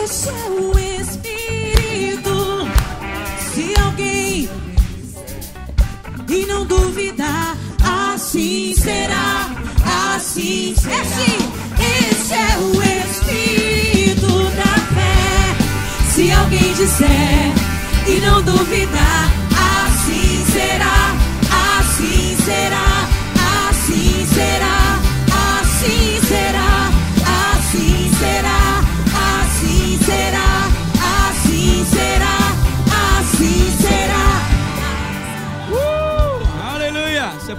Esse é o Espírito. Se alguém e não duvidar, assim será, assim será. Esse é o Espírito da fé. Se alguém disser e não duvidar, assim será, assim será, assim será, assim será,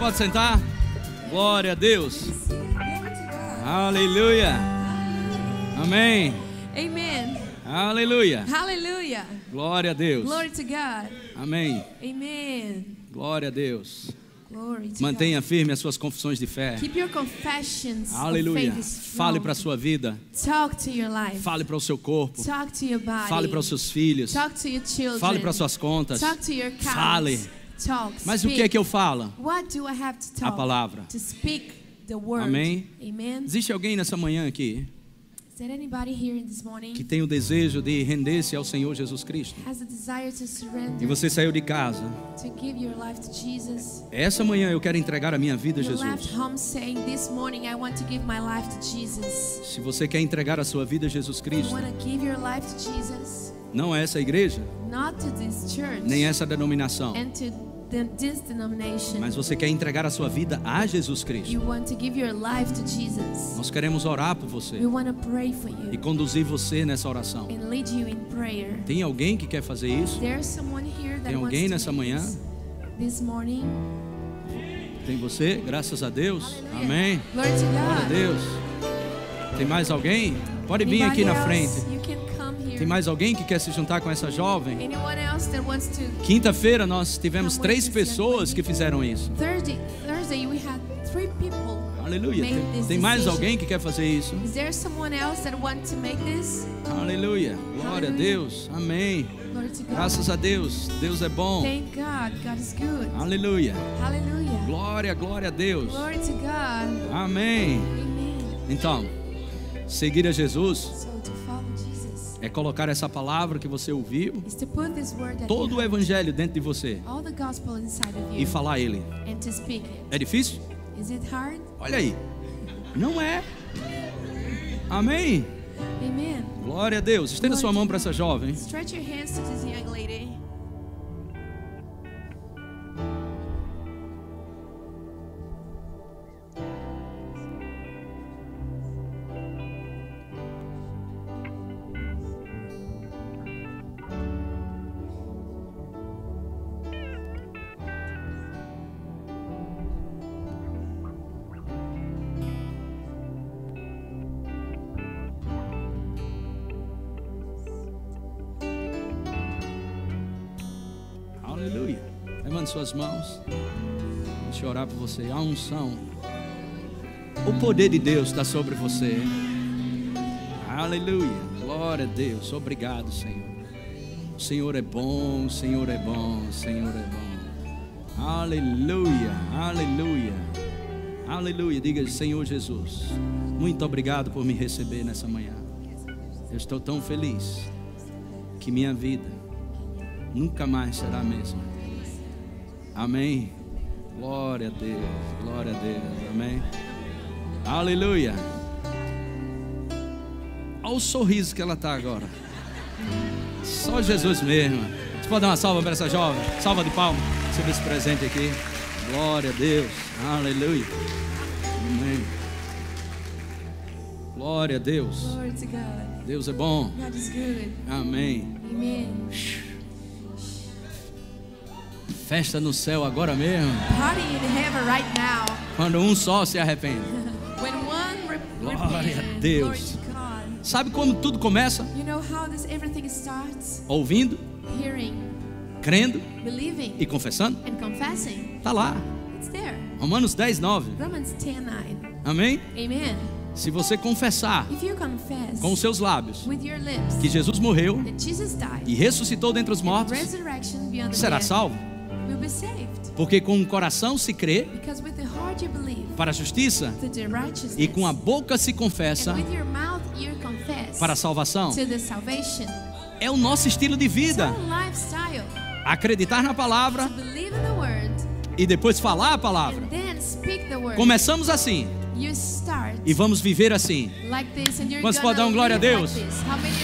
Pode sentar. Glória a Deus. Aleluia. Amém. Amen. Aleluia. Hallelujah. Glória a Deus. Glory to God. Amém. Amen. Glória a Deus. Glory to Mantenha God. firme as suas confissões de fé. Keep your confessions Aleluia. of faith strong. Fale para a sua vida. Talk to your life. Fale para o seu corpo. Talk to your body. Fale para os seus filhos. Talk to your children. Fale para as suas contas. Talk to your accounts. Fale. Talk. Mas o que é que eu falo? What do I have to talk? A palavra. To speak the word. Amém. Amen. Existe alguém nessa manhã aqui Is there anybody here this morning que tem o desejo de render-se ao Senhor Jesus Cristo? has a desire to surrender, E você saiu de casa. to give your life to Jesus? Essa manhã eu quero entregar a minha vida a You left Jesus. home saying, "This morning I want to give my life to Jesus." Se você quer entregar a sua vida a Jesus You Cristo, want to give your life to Jesus, não é essa igreja, not to this church nem essa denominação, and to this denomination. mas você quer entregar a sua vida a Jesus Cristo. You want to give your life to Jesus. Nós queremos orar por você We want to pray for e you conduzir você nessa oração. and lead you in prayer. Tem alguém que quer fazer isso? There's someone here that Tem alguém wants nessa to make manhã? this morning. Tem você? Graças a Deus. Hallelujah. Amém. Glory to Glória a God. Deus. Tem mais alguém? Pode vir aqui na frente. You can come here. Tem mais alguém que quer se juntar com essa jovem? Anyone else that wants to? Quinta-feira nós tivemos 3 pessoas que fizeram isso. Thursday we had 3 people. Aleluia. Make this Tem mais decision. alguém que quer fazer isso? Is there someone else that wants to make this? Aleluia. Glória a Deus. Amém. Glory to God. Graças a Deus. Deus é bom. Thank God. God is good. Aleluia. Hallelujah. Glória, glória a Deus. Glory to God. Amém. Amen. Então, seguir a Jesus So to follow Jesus é colocar essa palavra que você ouviu, is to put this word that todo o you heard, evangelho dentro de você all the gospel inside of you e falar ele. and to speak it. É difícil? Is it hard? Olha aí. Não é. Amém. Amen. Glória a Deus. Estenda sua mão para essa jovem. Stretch your hands to this young lady. Aleluia. Levante suas mãos. Deixa eu orar por você. A unção. O poder de Deus está sobre você. Aleluia. Glória a Deus. Obrigado, Senhor. O Senhor é bom, o Senhor é bom, o Senhor é bom. Aleluia. Aleluia. Aleluia. Diga, Senhor Jesus, muito obrigado por me receber nessa manhã. Eu estou tão feliz que minha vida nunca mais será a mesma. Amém. Glória a Deus, glória a Deus. Amém. Aleluia. Olha o sorriso que ela está agora. Só Jesus mesmo. Você pode dar uma salva para essa jovem? Salva de palmas. Receba esse presente aqui. Glória a Deus. Aleluia. Amém. Glória a Deus. Glory to God. Deus é bom. God is good. Amém. Amen. Festa no céu agora mesmo. Party in heaven right now. Quando um só se arrepende. When one Glória a repents, Deus. glory to God. Sabe como tudo começa? You know how everything starts? Ouvindo, Hearing, crendo believing, e confessando. and confessing. Está lá. It's there. Romanos 10, 9. Romans 10:9. Amém? Amen. Se você confessar If you confess com os seus lábios with your lips que Jesus morreu that Jesus died, e ressuscitou dentre os mortos, resurrection beyond the será dead, salvo. will be saved. Porque com o coração se crê Because with the heart you believe para a justiça to the righteousness, e com a boca se confessa and with your mouth you confess para a salvação. to the salvation. É o nosso estilo de It's vida. our lifestyle. Acreditar na palavra To believe in the word e depois falar a palavra. and then speak the word. Começamos assim You start e vamos viver assim. like this and you're Quantos gonna podem dar glória a live Deus? like this. How many